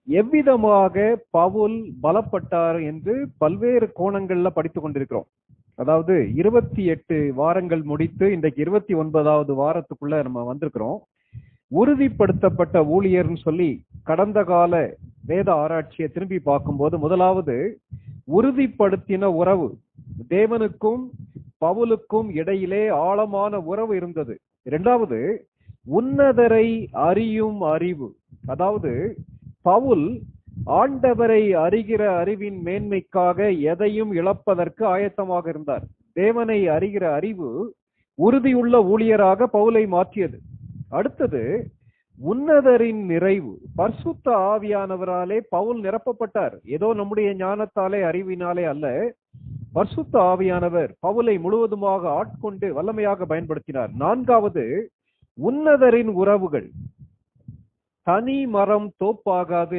எவ்விதமாக பவுல் பலப்பட்டார் என்று பல்வேறு கோணங்கள்ல படித்துக் கொண்டிருக்கிறோம். அதாவது 28 வாரங்கள் முடித்து இன்றைக்கு 29வது வாரத்துக்குள்ள நம்ம வந்திருக்கிறோம். உறுதிப்படுத்தப்பட்ட ஊழியர்னு சொல்லி கடந்த கால வேத ஆராய்ச்சியை திரும்பி பார்க்கும்போது, முதலாவது உறுதிப்படுத்தின உறவு, தேவனுக்கும் பவுலுக்கும் இடையிலே ஆழமான உறவு இருந்தது. இரண்டாவது, உன்னதரை அறியும் அறிவு. அதாவது பவுல் ஆண்டவரை அறிகிற அறிவின் மேன்மைக்காக எதையும் இழப்பதற்கு ஆயத்தமாக இருந்தார். தேவனை அறிகிற அறிவு உறுதியுள்ள ஊழியராக பவுலை மாற்றியது. அடுத்தது, உன்னதரின் நிறைவு. பரிசுத்த ஆவியானவராலே பவுல் நிரப்பப்பட்டார். ஏதோ நம்முடைய ஞானத்தாலே அறிவினாலே அல்ல, பரிசுத்த ஆவியானவர் பவுலை முழுவதுமாக ஆட்கொண்டு வல்லமையாக பயன்படுத்தினார். நான்காவது, உன்னதரின் உறவுகள். தனி மரம் தோப்பாகாது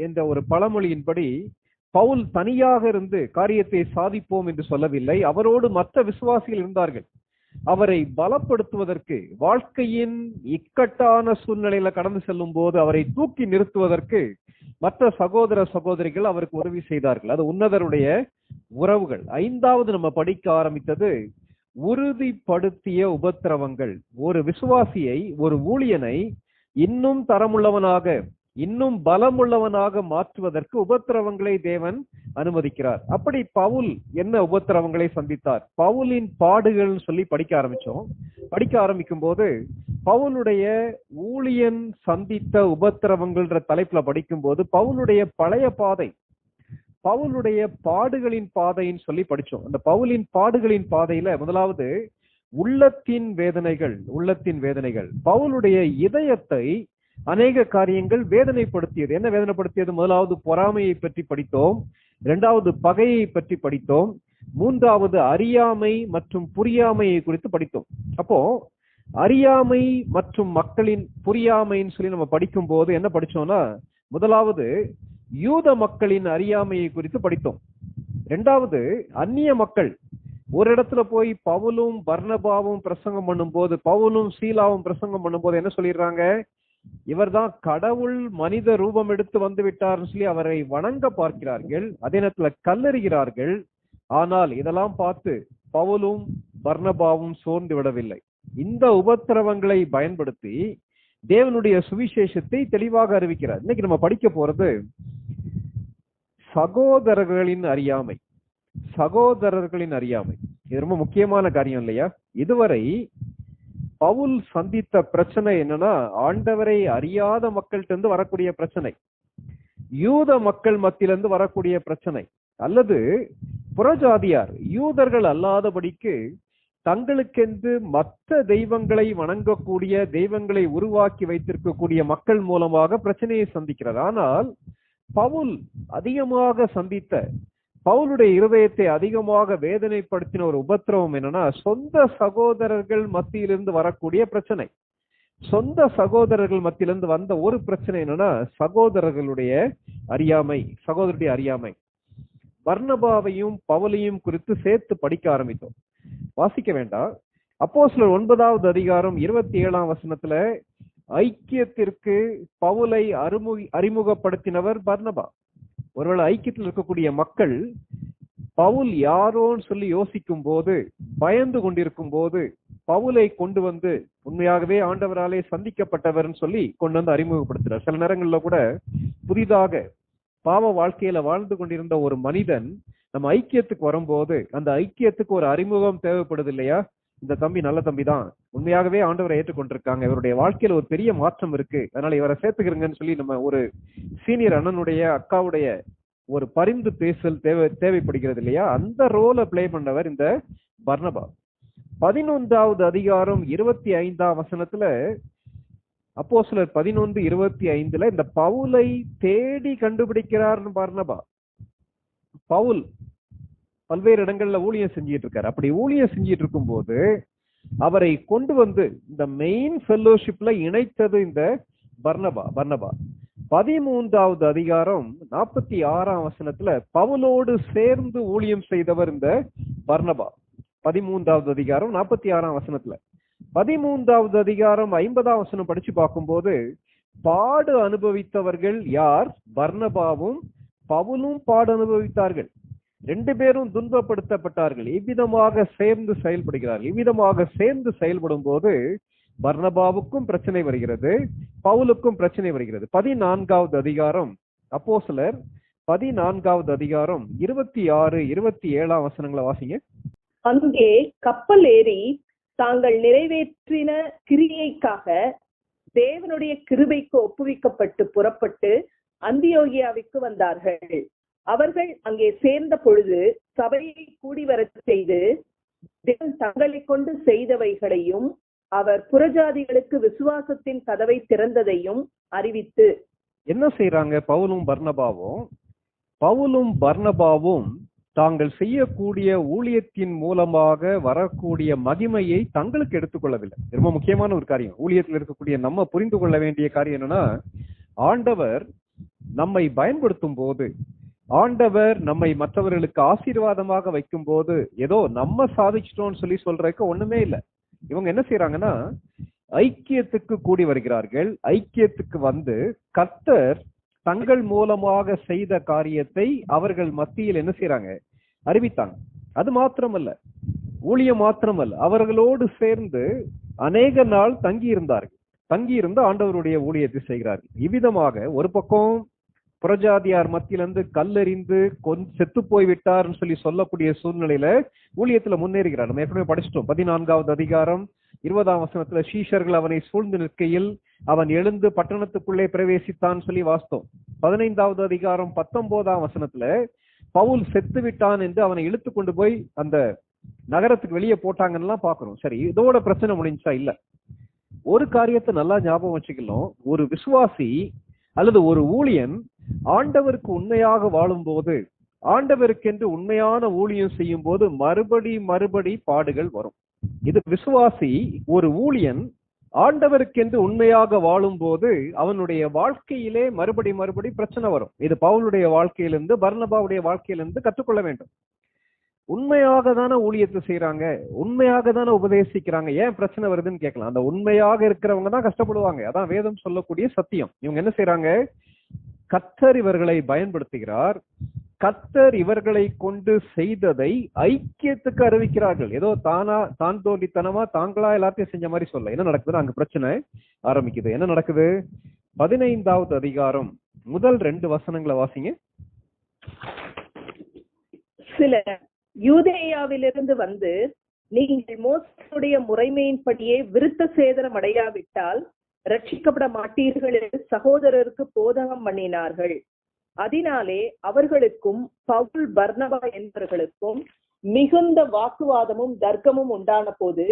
என்ற ஒரு பழமொழியின்படி பவுல் தனியாக இருந்து காரியத்தை சாதிப்போம் என்று சொல்லவில்லை. அவரோடு மற்ற விசுவாசிகள் இருந்தார்கள். அவரை பலப்படுத்துவதற்கு, வாழ்க்கையின் இக்கட்டான சூழ்நிலையில கடந்து செல்லும் போது அவரை தூக்கி நிறுத்துவதற்கு மற்ற சகோதர சகோதரிகள் அவருக்கு உதவி செய்தார்கள். அது உன்னதருடைய உறவுகள். ஐந்தாவது நம்ம படிக்க ஆரம்பித்தது உறுதிப்படுத்திய உபத்திரவங்கள். ஒரு விசுவாசியை, ஒரு ஊழியனை இன்னும் தரமுள்ளவனாக, இன்னும் பலமுள்ளவனாக மாற்றுவதற்கு உபத்திரவங்களை தேவன் அனுமதிக்கிறார். அப்படி பவுல் என்ன உபத்திரவங்களை சந்தித்தார்? பவுலின் பாடுகள் சொல்லி படிக்க ஆரம்பிச்சோம். படிக்க ஆரம்பிக்கும் போது பவுலுடைய ஊழியன் சந்தித்த உபத்திரவங்கள்ன்ற தலைப்புல படிக்கும் போது பவுலுடைய பழைய பாதை, பவுலுடைய பாடுகளின் பாதைன்னு சொல்லி படிச்சோம். அந்த பவுலின் பாடுகளின் பாதையில முதலாவது உள்ளத்தின் வேதனைகள். உள்ளத்தின் வேதனைகள் பவுலுடைய இதயத்தை அநேக காரியங்கள் வேதனைப்படுத்தியது. என்ன வேதனைப்படுத்தியது? முதலாவது பொறாமையை பற்றி படித்தோம். இரண்டாவது பகையை பற்றி படித்தோம். மூன்றாவது அறியாமை மற்றும் புரியாமையை குறித்து படித்தோம். அப்போ அறியாமை மற்றும் மக்களின் புரியாமைன்னு சொல்லி நம்ம படிக்கும் போது என்ன படிச்சோம்னா, முதலாவது யூத மக்களின் அறியாமையை குறித்து படித்தோம். இரண்டாவது அந்நிய மக்கள். ஒரு இடத்துல போய் பவுலும் பர்னபாவும் பிரசங்கம் பண்ணும்போது, பவுலும் சீலாவும் பிரசங்கம் பண்ணும்போது என்ன சொல்லிடுறாங்க? இவர்தான் கடவுள் மனித ரூபம் எடுத்து வந்து விட்டார்னு சொல்லி அவரை வணங்க பார்க்கிறார்கள். அதே நேரத்துல கல்லறிகிறார்கள். ஆனால் இதெல்லாம் பார்த்து பவுலும் பர்னபாவும் சோர்ந்து விடவில்லை. இந்த உபத்திரவங்களை பயன்படுத்தி தேவனுடைய சுவிசேஷத்தை தெளிவாக அறிவிக்கிறார். இன்னைக்கு நம்ம படிக்க போறது சகோதரர்களின் அறியாமை. சகோதரர்களின் அறியாமை இது ரொம்ப முக்கியமான காரியம் இல்லையா? இதுவரை பவுல் சந்தித்த பிரச்சனை என்னன்னா, ஆண்டவரை அறியாத மக்கள்கிட்ட இருந்து வரக்கூடிய பிரச்சனை, யூத மக்கள் மத்தியிலிருந்து வரக்கூடிய பிரச்சனை, அல்லது புறஜாதியார் யூதர்கள் அல்லாதபடிக்கு தங்களுக்கென்று மற்ற தெய்வங்களை வணங்கக்கூடிய, தெய்வங்களை உருவாக்கி வைத்திருக்கக்கூடிய மக்கள் மூலமாக பிரச்சனையை சந்திக்கிறார். ஆனால் பவுல் அதிகமாக சந்தித்த, பவுலுடைய இருதயத்தை அதிகமாக வேதனைப்படுத்தின ஒரு உபத்திரவம் என்னன்னா, சொந்த சகோதரர்கள் மத்தியிலிருந்து வரக்கூடிய பிரச்சனை. சொந்த சகோதரர்கள் மத்தியிலிருந்து வந்த ஒரு பிரச்சனை என்னன்னா, சகோதரர்களுடைய அறியாமை, சகோதரருடைய அறியாமை. பர்னபாவையும் பவுலையும் குறித்து சேர்த்து படிக்க ஆரம்பித்தோம். வாசிக்க வேண்டாம். அப்போஸ்தலர் 9வது அதிகாரம் 27ஆம் வசனத்துல ஐக்கியத்திற்கு பவுலை அறிமுகப்படுத்தினவர் பர்னபா. ஒருவேளை ஐக்கியத்தில் இருக்கக்கூடிய மக்கள் பவுல் யாரோன்னு சொல்லி யோசிக்கும் போது, பயந்து கொண்டிருக்கும் போது பவுலை கொண்டு வந்து உண்மையாகவே ஆண்டவராலே சந்திக்கப்பட்டவர்னு சொல்லி கொண்டு வந்து அறிமுகப்படுத்துறார். சில நேரங்கள்ல கூட புதிதாக பாவ வாழ்க்கையில வாழ்ந்து கொண்டிருந்த ஒரு மனிதன் நம்ம ஐக்கியத்துக்கு வரும்போது அந்த ஐக்கியத்துக்கு ஒரு அறிமுகம் தேவைப்படுது இல்லையா? இந்த தம்பி நல்ல தம்பி தான், உண்மையாகவே ஆண்டவரை ஏற்றுக்கொண்டிருக்காங்க, இவருடைய வாழ்க்கையில ஒரு பெரிய மாற்றம் இருக்கு, அதனால இவரை சேர்த்துக்கிறங்கன்னு சொல்லி நம்ம ஒரு சீனியர் அண்ணனுடைய, அக்காவுடைய ஒரு பரிந்து பேசல் தேவைப்படுகிறது இல்லையா? அந்த ரோலை பிளே பண்ணவர் இந்த பர்னபா. 11வது அதிகாரம் 25ஆம் வசனத்துல, அப்போஸ்தலர் 11:25 இந்த பவுலை தேடி கண்டுபிடிக்கிறார்னு பர்னபா. பவுல் பல்வேறு இடங்கள்ல ஊழியம் செஞ்சிட்டு இருக்காரு. அப்படி ஊழியம் செஞ்சிட்டு இருக்கும் போது அவரை கொண்டு வந்து இந்த மெயின் ஃபெல்லோஷிப்ல இணைத்தது இந்த பர்னபா. 13வது அதிகாரம் 46ஆம் வசனத்துல பவுலோடு சேர்ந்து ஊழியம் செய்தவர் இந்த பர்னபா. 13வது அதிகாரம் 46ஆம் வசனத்துல. 13வது அதிகாரம் 50ஆம் வசனம் படிச்சு பார்க்கும்போது பாடு அனுபவித்தவர்கள் யார்? பர்னபாவும் பவுலும் பாடு அனுபவித்தார்கள். 2 பேரும் துன்பப்படுத்தப்பட்டார்கள். இவ்விதமாக சேர்ந்து செயல்படுகிறார்கள். இவ்விதமாக சேர்ந்து செயல்படும் போது பர்னபாவுக்கும் பிரச்சனை வருகிறது, பவுலுக்கும் பிரச்சனை வருகிறது. 14வது அதிகாரம், அப்போஸ்தலர் 14வது அதிகாரம் 26, 27 வசனங்களை வாசிங்க. அங்கே கப்பல் ஏறி தாங்கள் நிறைவேற்றின கிரியைக்காக தேவனுடைய கிருபைக்கு ஒப்புவிக்கப்பட்டு புறப்பட்டு அந்தியோகியாவுக்கு வந்தார்கள். அவர்கள் அங்கே சேர்ந்த பொழுது சபையை கூடி வரச் செய்து தேவன் தங்களை கொண்டு செய்தவைகளையும் அவர் புறஜாதிகளுக்கு விசுவாசத்தின் கதவை திறந்ததையும் அறிவித்து. என்ன செய்யறாங்க பவுலும் பர்னபாவும்? பவுலும் பர்னபாவும் தாங்கள் செய்யக்கூடிய ஊழியத்தின் மூலமாக வரக்கூடிய மகிமையை தங்களுக்கு எடுத்துக்கொள்ளவில்லை. ரொம்ப முக்கியமான ஒரு காரியம். ஊழியத்தில் இருக்கக்கூடிய நம்ம புரிந்து கொள்ள வேண்டிய காரியம் என்னன்னா, ஆண்டவர் நம்மை பயன்படுத்தும் போது, ஆண்டவர் நம்மை மற்றவர்களுக்கு ஆசீர்வாதமாக வைக்கும் போது ஏதோ நம்ம சாதிச்சிட்டோம்னு சொல்லி சொல்றதுக்கு ஒண்ணுமே இல்லை. இவங்க என்ன செய்யறாங்கன்னா, ஐக்கியத்துக்கு கூடி வருகிறார்கள். ஐக்கியத்துக்கு வந்து கர்த்தர் தங்கள் மூலமாக செய்த காரியத்தை அவர்கள் மத்தியில் என்ன செய்யறாங்க? அறிவித்தாங்க. அது மாத்திரமல்ல, ஊழியம் மாத்திரமல்ல, அவர்களோடு சேர்ந்து அநேக நாள் தங்கி இருந்தார்கள். தங்கி இருந்து ஆண்டவருடைய ஊழியத்தை செய்கிறார்கள். இவ்விதமாக ஒரு பக்கம் புறஜாதியார் மத்தியிலிருந்து கல்லெறிந்து செத்து போய் விட்டார்னு சொல்லி சொல்லக்கூடிய சூழ்நிலையில ஊழியத்துல முன்னேறுகிறார். நம்ம ஏற்கனவே படிச்சிட்டோம். 14வது அதிகாரம் 20ஆம் வசனத்துல சீஷர்கள் அவனை சூழ்ந்து நிற்கையில் அவன் எழுந்து பட்டணத்துக்குள்ளே பிரவேசித்தான் சொல்லி வாசித்தோம். 15வது அதிகாரம் 19ஆம் வசனத்துல பவுல் செத்து விட்டான் என்று அவனை இழுத்து கொண்டு போய் அந்த நகரத்துக்கு வெளியே போட்டாங்கன்னு பாக்குறோம். சரி, இதோட பிரச்சனை முடிஞ்சா? இல்ல. ஒரு காரியத்தை நல்லா ஞாபகம் வச்சுக்கலாம். ஒரு விசுவாசி அல்லது ஒரு ஊழியன் ஆண்டவருக்கு உண்மையாக வாழும் போது, ஆண்டவருக்கென்று உண்மையான ஊழியம் செய்யும் போது மறுபடி பாடுகள் வரும். இது விசுவாசி, ஒரு ஊழியன் ஆண்டவருக்கென்று உண்மையாக வாழும் போது அவனுடைய வாழ்க்கையிலே மறுபடி பிரச்சனை வரும். இது பவுலுடைய வாழ்க்கையிலிருந்து, பர்னபாவுடைய வாழ்க்கையிலிருந்து கற்றுக்கொள்ள வேண்டும். உண்மையாக தானே ஊழியத்தை செய்யறாங்க, உண்மையாக தானே உபதேசிக்கிறாங்க, ஏன் பிரச்சனை வருதுன்னு கேட்கலாம். அந்த உண்மையாக இருக்கிறவங்க தான் கஷ்டப்படுவாங்க. அதான் வேதம் சொல்லக்கூடிய சத்தியம். இவங்க என்ன செய்யறாங்க? கர்த்தர் இவர்களை பயன்படுத்துகிறார். கர்த்தர் இவர்களை கொண்டு செய்ததை ஐக்கியத்துக்கு அறிவிக்கிறார்கள். ஏதோ தான் தோண்டித்தனமா தாங்களா எல்லாத்தையும் செஞ்ச மாதிரி சொல்ல. என்ன நடக்குது? அங்க பிரச்சனை ஆரம்பிக்குது. என்ன நடக்குது? 15வது அதிகாரம் முதல் 2 வசனங்களை வாசிங்க. சில யூதேயாவிலிருந்து வந்து நீங்கள் மோசேயுடைய முறைமையின்படியே விருத்த சேதனம் அடையாவிட்டால் ரட்சிக்கப்பட மாட்டீர்கள் என்று சகோதரருக்கு போதகம் பண்ணினார்கள். அதனாலே அவர்களுக்கும் பவுல் பர்னபா என்பவர்களுக்கும் மிகுந்த வாக்குவாதமும் தர்க்கமும் உண்டான போது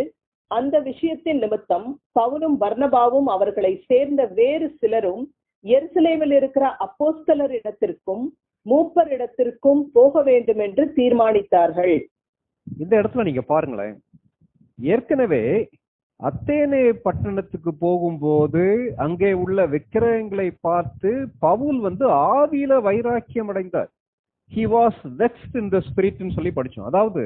அந்த விஷயத்தின் நிமித்தம் பவுலும் பர்னபாவும் அவர்களை சேர்ந்த வேறு சிலரும் எருசலேமில் இருக்கிற அப்போஸ்தலர் இடத்திற்கும் மூப்பர் இடத்திற்கும் போக வேண்டும் என்று தீர்மானித்தார்கள். இந்த இடத்துல நீங்க பாருங்களேன், ஏற்கனவே அத்தேனே பட்டணத்துக்கு போகும்போது அங்கே உள்ள விக்கிரகங்களை பார்த்து பவுல் ஆவியில வைராக்கியம் அடைந்தார். He was vexed in the spirit ன்னு சொல்லி படிச்சோம். அதாவது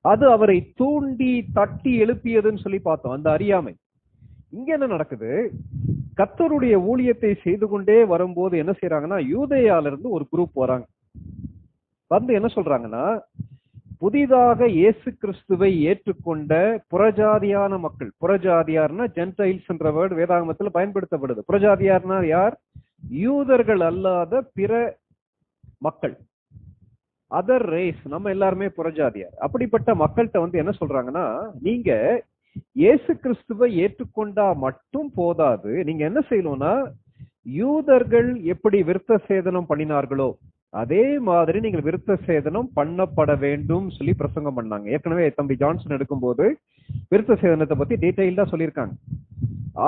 அது அவரை தூண்டி தட்டி எழுப்பியதுன்னு சொல்லி பார்த்தோம். அந்த அறியாமை. இங்க என்ன நடக்குது? கர்த்தருடைய ஊழியத்தை செய்து கொண்டே வரும்போது என்ன செய்யறாங்கன்னா, யூதேயால இருந்து ஒரு குரூப் வராங்க. என்ன சொல்றாங்கன்னா, புதிதாக இயேசு கிறிஸ்துவை ஏற்றுக்கொண்ட புறஜாதியான மக்கள். புறஜாதியார்னா ஜென்டைல்ஸ் என்ற வேர்டு வேதாகமத்தில் பயன்படுத்தப்படுது. புறஜாதியார்னா யார்? யூதர்கள் அல்லாத பிற மக்கள், அதர் ரேஸ். நம்ம எல்லாருமே புறஜாதியார். அப்படிப்பட்ட மக்கள்கிட்ட என்ன சொல்றாங்கன்னா, நீங்க இயேசு கிறிஸ்துவை ஏற்றுக்கொண்டா மட்டும் போதாது, நீங்க என்ன செய்யணும்னா யூதர்கள் எப்படி விருத்த சேதனம் பண்ணினார்களோ அதே மாதிரி நீங்கள் விருத்த சேதனம் பண்ணப்பட வேண்டும் சொல்லி பிரசங்கம் பண்ணாங்க. ஏற்கனவே தம்பி ஜான்சன் எடுக்கும்போது விருத்த சேதனத்தை பத்தி டீடைல்டா சொல்லியிருக்காங்க.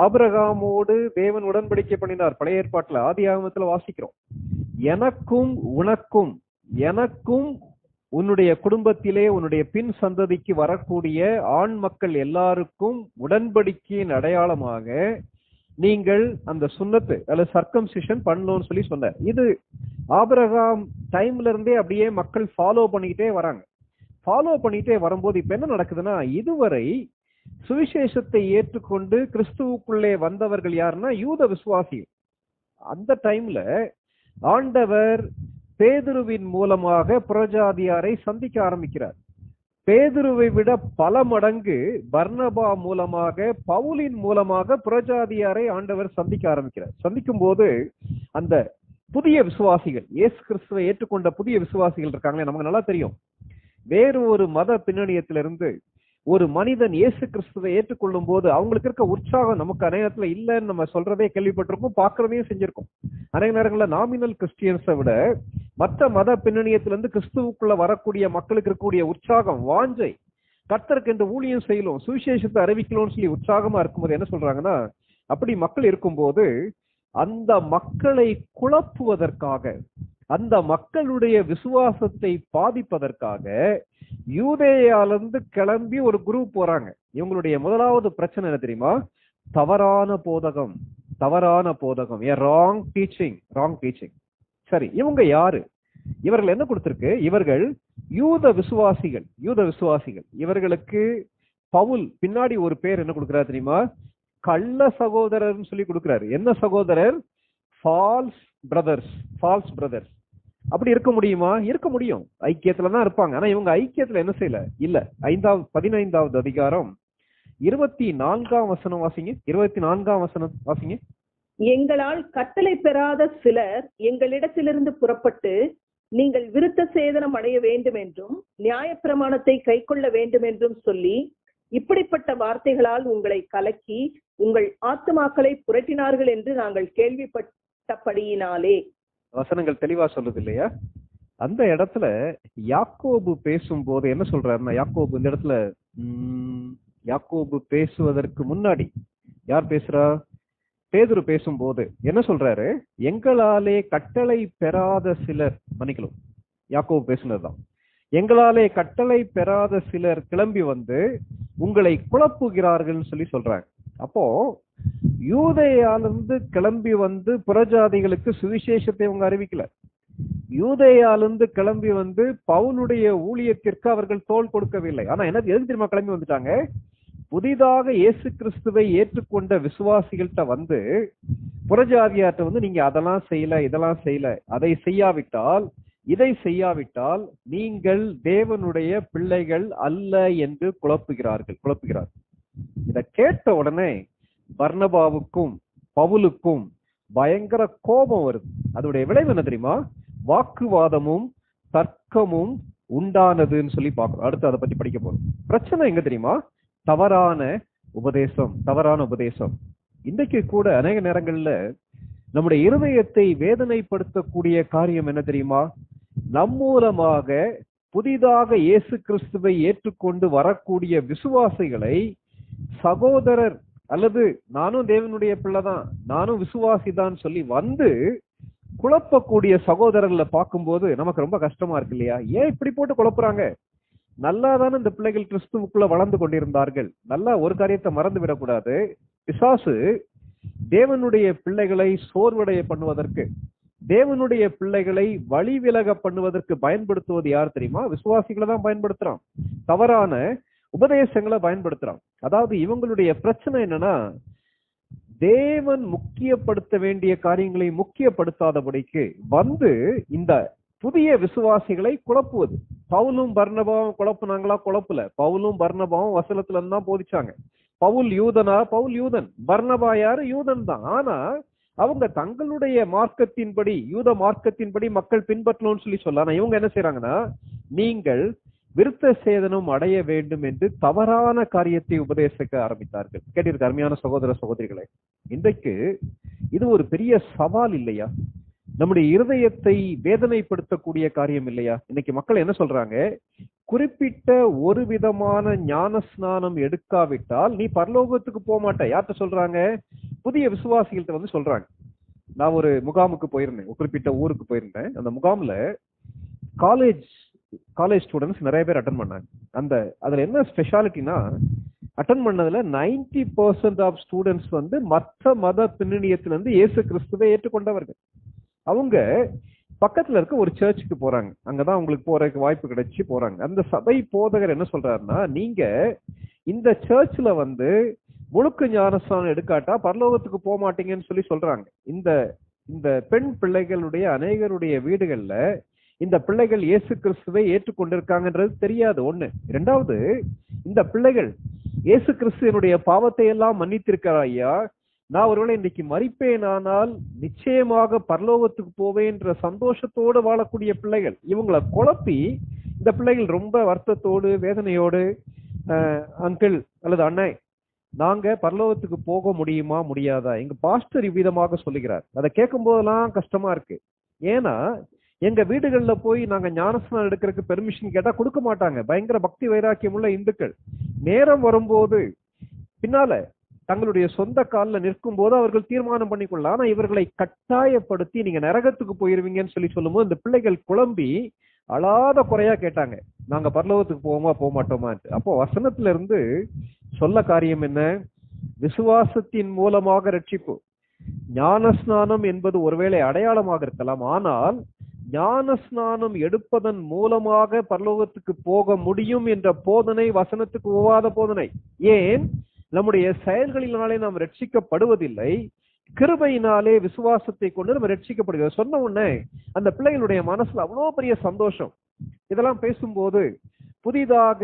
ஆபிரகாமோடு தேவன் உடன்படிக்கை பண்ணினார். பழைய ஏற்பாட்டுல ஆதியாகமத்துல வாசிக்கிறோம். எனக்கும் உனக்கும், எனக்கும் உன்னுடைய குடும்பத்திலே உன்னுடைய பின் சந்ததிக்கு வரக்கூடிய ஆண் மக்கள் எல்லாருக்கும் உடன்படிக்கையின் அடையாளமாக நீங்கள் அந்த சுன்னத்து அல்லது சர்க்கம்சிஷன் பண்ணணும்னு சொல்லி சொன்னார். இது ஆபிரகாம் டைம்ல இருந்தே அப்படியே மக்கள் ஃபாலோ பண்ணிக்கிட்டே வராங்க. ஃபாலோ பண்ணிட்டே வரும்போது இப்ப என்ன நடக்குதுன்னா, இதுவரை சுவிசேஷத்தை ஏற்றுக்கொண்டு கிறிஸ்துவுக்குள்ளே வந்தவர்கள் யாருன்னா யூத விசுவாசிகள். அந்த டைம்ல ஆண்டவர் பேதுருவின் மூலமாக புறஜாதியாரை சந்திக்க ஆரம்பிக்கிறார். பேதுருவை விட பல மடங்கு பர்னபா மூலமாக, பவுலின் மூலமாக புறஜாதியாரை ஆண்டவர் சந்திக்க ஆரம்பிக்கிறார். சந்திக்கும் போது அந்த புதிய விசுவாசிகள், இயேசு கிறிஸ்துவை ஏற்றுக்கொண்ட புதிய விசுவாசிகள் இருக்காங்களே, நமக்கு நல்லா தெரியும். வேறு ஒரு மத பின்னணியத்திலிருந்து ஒரு மனிதன் இயேசு கிறிஸ்துவை ஏற்றுக்கொள்ளும் போது அவங்களுக்கு இருக்க உற்சாகம் நமக்கு அநேகத்துல இல்லைன்னு நம்ம சொல்றதே கேள்விப்பட்டிருக்கோம், பார்க்கறதையும் செஞ்சிருக்கோம். அநேக நேரங்களில் நாமினல் கிறிஸ்டியன்ஸை விட மற்ற மத பின்னணியத்திலிருந்து கிறிஸ்துவுக்குள்ள வரக்கூடிய மக்களுக்கு இருக்கக்கூடிய உற்சாகம், வாஞ்சை, கர்த்தருக்கு இந்த ஊழியம் செய்யலும், சுவிசேஷத்தை அறிவிக்கலும்னு சொல்லி உற்சாகமா இருக்கும்போது என்ன சொல்றாங்கன்னா, அப்படி மக்கள் இருக்கும்போது அந்த மக்களை குழப்புவதற்காக, அந்த மக்களுடைய விசுவாசத்தை பாதிப்பதற்காக யூதேயாலிருந்து கிளம்பி ஒரு குரூப் போறாங்க. இவங்களுடைய முதலாவது பிரச்சனை என்ன தெரியுமா? தவறான போதகம், தவறான போதகம், ராங் டீச்சிங். சரி, இவங்க யாரு? இவர்கள் என்ன கொடுத்திருக்கு? இவர்கள் யூத விசுவாசிகள். இவர்களுக்கு பவுல் பின்னாடி ஒரு பேர் என்ன கொடுக்கிறார் தெரியுமா? கள்ள சகோதரர் சொல்லி கொடுக்கிறாரு. என்ன சகோதரர்? False brothers. அப்படி இருக்க முடியுமா? இருக்க முடியும், ஐக்கியத்துலதான் இருப்பாங்க. ஆனா இவங்க ஐக்கியத்துல என்ன செய்யல? இல்ல. 15வது அதிகாரம் 24ஆம் வசனம் வாசிங்க. 24ஆம் வசனம் வாசிங்க. எங்களால் கட்டளை பெறாத சிலர் எங்களிடத்திலிருந்து புறப்பட்டு நீங்கள் விருத்த சேதனம் அடைய வேண்டும் என்றும் நியாயப்பிரமாணத்தை கைக்கொள்ள வேண்டும் என்றும் சொல்லி இப்படிப்பட்ட வார்த்தைகளால் உங்களை கலக்கி உங்கள் ஆத்துமாக்களை புரட்டினார்கள் என்று நாங்கள் கேள்விப்பட்டபடியினாலே. வசனங்கள் தெளிவா சொல்லுது இல்லையா? அந்த இடத்துல யாக்கோபு பேசும்போது என்ன சொல்றாருன்னா, யாக்கோபு இந்த இடத்துல யாக்கோபு பேசுவதற்கு முன்னாடி யார் பேசுறா? பேதுரு பேசும்போது என்ன சொல்றாரு? எங்களாலே கட்டளை பெறாத சிலர், மன்னிக்கலாம், யாக்கோபு பேசுனதுதான். எங்களாலே கட்டளை பெறாத சிலர் கிளம்பி வந்து உங்களை குழப்புகிறார்கள் சொல்லி சொல்றாங்க. அப்போ யூதேயாலிருந்து கிளம்பி வந்து புறஜாதிகளுக்கு சுவிசேஷத்தை அவங்க அறிவிக்கல. யூதேயாலிருந்து கிளம்பி வந்து பவுலுடைய ஊழியத்திற்கு அவர்கள் தோள் கொடுக்கவில்லை. ஆனா என்ன, எதுக்கு தெரியுமா கிளம்பி வந்துட்டாங்க? புதிதாக இயேசு கிறிஸ்துவை ஏற்றுக்கொண்ட விசுவாசிகள்கிட்ட வந்து புறஜாதியார்ட்ட வந்து நீங்க அதெல்லாம் செய்யல, இதெல்லாம் செய்யல, அதை செய்யாவிட்டால், இதை செய்யாவிட்டால் நீங்கள் தேவனுடைய பிள்ளைகள் அல்ல என்று குழப்புகிறார்கள். இத கேட்ட உடனே பர்னபாவுக்கும் பவுலுக்கும் பயங்கர கோபம் வருது. அதோடைய விளைவு என்ன தெரியுமா? வாக்குவாதமும் தர்க்கமும் உண்டானதுன்னு சொல்லி பார்க்கணும். அடுத்து அதை பத்தி படிக்க போறோம். பிரச்சனை எங்க தெரியுமா? தவறான உபதேசம். இன்றைக்கு கூட அநேக நேரங்கள்ல நம்முடைய இருதயத்தை வேதனைப்படுத்தக்கூடிய காரியம் என்ன தெரியுமா? நம் மூலமாக புதிதாக இயேசு கிறிஸ்துவை ஏற்றுக்கொண்டு வரக்கூடிய விசுவாசிகளை சகோதரர் அல்லது நானும் தேவனுடைய பிள்ளைதான், நானும் விசுவாசிதான் சொல்லி வந்து குழப்பக்கூடிய சகோதரர்களை பார்க்கும்போது நமக்கு ரொம்ப கஷ்டமா இருக்கு இல்லையா? ஏன் இப்படி போட்டு குழப்புறாங்க? நல்லாதானே இந்த பிள்ளைகள் கிறிஸ்துவுக்குள்ள வளர்ந்து கொண்டிருந்தார்கள். நல்லா ஒரு காரியத்தை மறந்து விடக்கூடாது. பிசாசு தேவனுடைய பிள்ளைகளை சோர்வடைய பண்ணுவதற்கு, தேவனுடைய பிள்ளைகளை வழி விலக பண்ணுவதற்கு பயன்படுத்துவது யார் தெரியுமா? விசுவாசிகளை தான் பயன்படுத்துறான். தவறான உபதேசங்களை பயன்படுத்துறான். அதாவது இவங்களுடைய பிரச்சனை என்னன்னா, தேவன் முக்கியப்படுத்த வேண்டிய காரியங்களை முக்கியப்படுத்தாதபடிக்கு வந்து இந்த புதிய விசுவாசிகளை குழப்புவது. பவுலும் பர்னபாவும் குழப்புனாங்களா? குழப்பல. பவுலும் பர்னபாவும் வசனத்துல தான் போதிச்சாங்க. பவுல் யூதனா? பவுல் யூதன். பர்னபா யாரு? யூதன் தான். ஆனா அவங்க தங்களுடைய மார்க்கத்தின்படி, யூத மார்க்கத்தின்படி மக்கள் பின்பற்றணும்னு சொல்லி சொல்ல, இவங்க என்ன செய்யறாங்கன்னா, நீங்கள் விருத்த சேதனம் அடைய வேண்டும் என்று தவறான காரியத்தை உபதேசிக்க ஆரம்பித்தார்கள். கேட்டிருக்க அருமையான சகோதர சகோதரிகளை, இன்றைக்கு இது ஒரு பெரிய சவால் இல்லையா? நம்முடைய இருதயத்தை வேதனைப்படுத்தக்கூடிய காரியம் இல்லையா? இன்னைக்கு மக்கள் என்ன சொல்றாங்க? குறிப்பிட்ட ஒரு விதமான ஞான ஸ்நானம் எடுக்காவிட்டால் நீ பரலோகத்துக்கு போக மாட்ட. யார்கிட்ட சொல்றாங்க? புதிய விசுவாசிகள்கிட்ட வந்து சொல்றாங்க. நான் ஒரு முகாமுக்கு போயிருந்தேன், குறிப்பிட்ட ஊருக்கு போயிருந்தேன். அந்த முகாம்ல காலேஜ் ஸ்டூடெண்ட்ஸ் நிறைய பேர் அட்டன் பண்ணாங்க. அதுல என்ன ஸ்பெஷாலிட்டினா, அட்டன் பண்ணதுல 90% ஆஃப் ஸ்டூடெண்ட்ஸ் வந்து மற்ற மத பின்னணியத்திலிருந்து இயேசு கிறிஸ்துவை ஏற்றுக்கொண்டவர்கள். அவங்க பக்கத்துல இருக்க ஒரு சர்ச்சுக்கு போறாங்க. அங்கதான் அவங்களுக்கு போறதுக்கு வாய்ப்பு கிடைச்சி போறாங்க. அந்த சபை போதகர் என்ன சொல்றாருன்னா, நீங்க இந்த சர்ச்ல வந்து முழுக்க ஞானஸ்தானம் எடுக்காட்டா பரலோகத்துக்கு போக மாட்டீங்கன்னு சொல்லி சொல்றாங்க. இந்த இந்த பெண் பிள்ளைகளுடைய அநேகருடைய வீடுகள்ல இந்த பிள்ளைகள் இயேசு கிறிஸ்துவை ஏற்றுக்கொண்டிருக்காங்கன்றது தெரியாது. ஒண்ணு. இரண்டாவது, இந்த பிள்ளைகள் இயேசு கிறிஸ்துவனுடைய பாவத்தை எல்லாம் மன்னித்திருக்கிறார் ஐயா, நான் ஒருவேளை இன்னைக்கு மரிப்பேனானால் நிச்சயமாக பரலோகத்துக்கு போவேன்ற சந்தோஷத்தோடு வாழக்கூடிய பிள்ளைகள். இவங்களை குழப்பி இந்த பிள்ளைகள் ரொம்ப வருத்தத்தோடு வேதனையோடு, அங்கிள் அல்லது அண்ணே, நாங்க பரலோகத்துக்கு போக முடியுமா முடியாதா, எங்க பாஸ்டர் இவ்விதமாக சொல்லுகிறார். அதை கேட்கும் போதெல்லாம் கஷ்டமா இருக்கு. ஏன்னா எங்க வீடுகள்ல போய் நாங்க ஞானஸ்நானம் எடுக்கிறதுக்கு பெர்மிஷன் கேட்டா கொடுக்க மாட்டாங்க. பயங்கர பக்தி வைராக்கியம் உள்ள இந்துக்கள் நேரம் வரும்போது பின்னால தங்களுடைய சொந்த காலில் நிற்கும் போது அவர்கள் தீர்மானம் பண்ணிக்கொள்ளலாம். ஆனா இவர்களை கட்டாயப்படுத்தி நீங்க நரகத்துக்கு போயிருவீங்கன்னு சொல்லும்போது இந்த பிள்ளைகள் குழம்பி அழாத குறையா கேட்டாங்க, நாங்க பரலோகத்துக்கு போவோமா போக மாட்டோமா. அப்போ வசனத்துல இருந்து சொல்ல காரியம் என்ன? விசுவாசத்தின் மூலமாக ரட்சிப்பு. ஞானஸ்நானம் என்பது ஒருவேளை அடையாளமாக இருக்கலாம், ஆனால் ஞானஸ்நானம் எடுப்பதன் மூலமாக பரலோகத்துக்கு போக முடியும் என்ற போதனை வசனத்துக்கு ஒவ்வாத போதனை. ஏன்? நம்முடைய செயல்களினாலே நாம் ரட்சிக்கப்படுவதில்லை, கிருபையினாலே விசுவாசத்தை கொண்டு நம்ம ரட்சிக்கப்படுகிறது. சொன்ன உடனே அந்த பிள்ளைகளுடைய மனசுல அவ்வளவு பெரிய சந்தோஷம். இதெல்லாம் பேசும்போது புதிதாக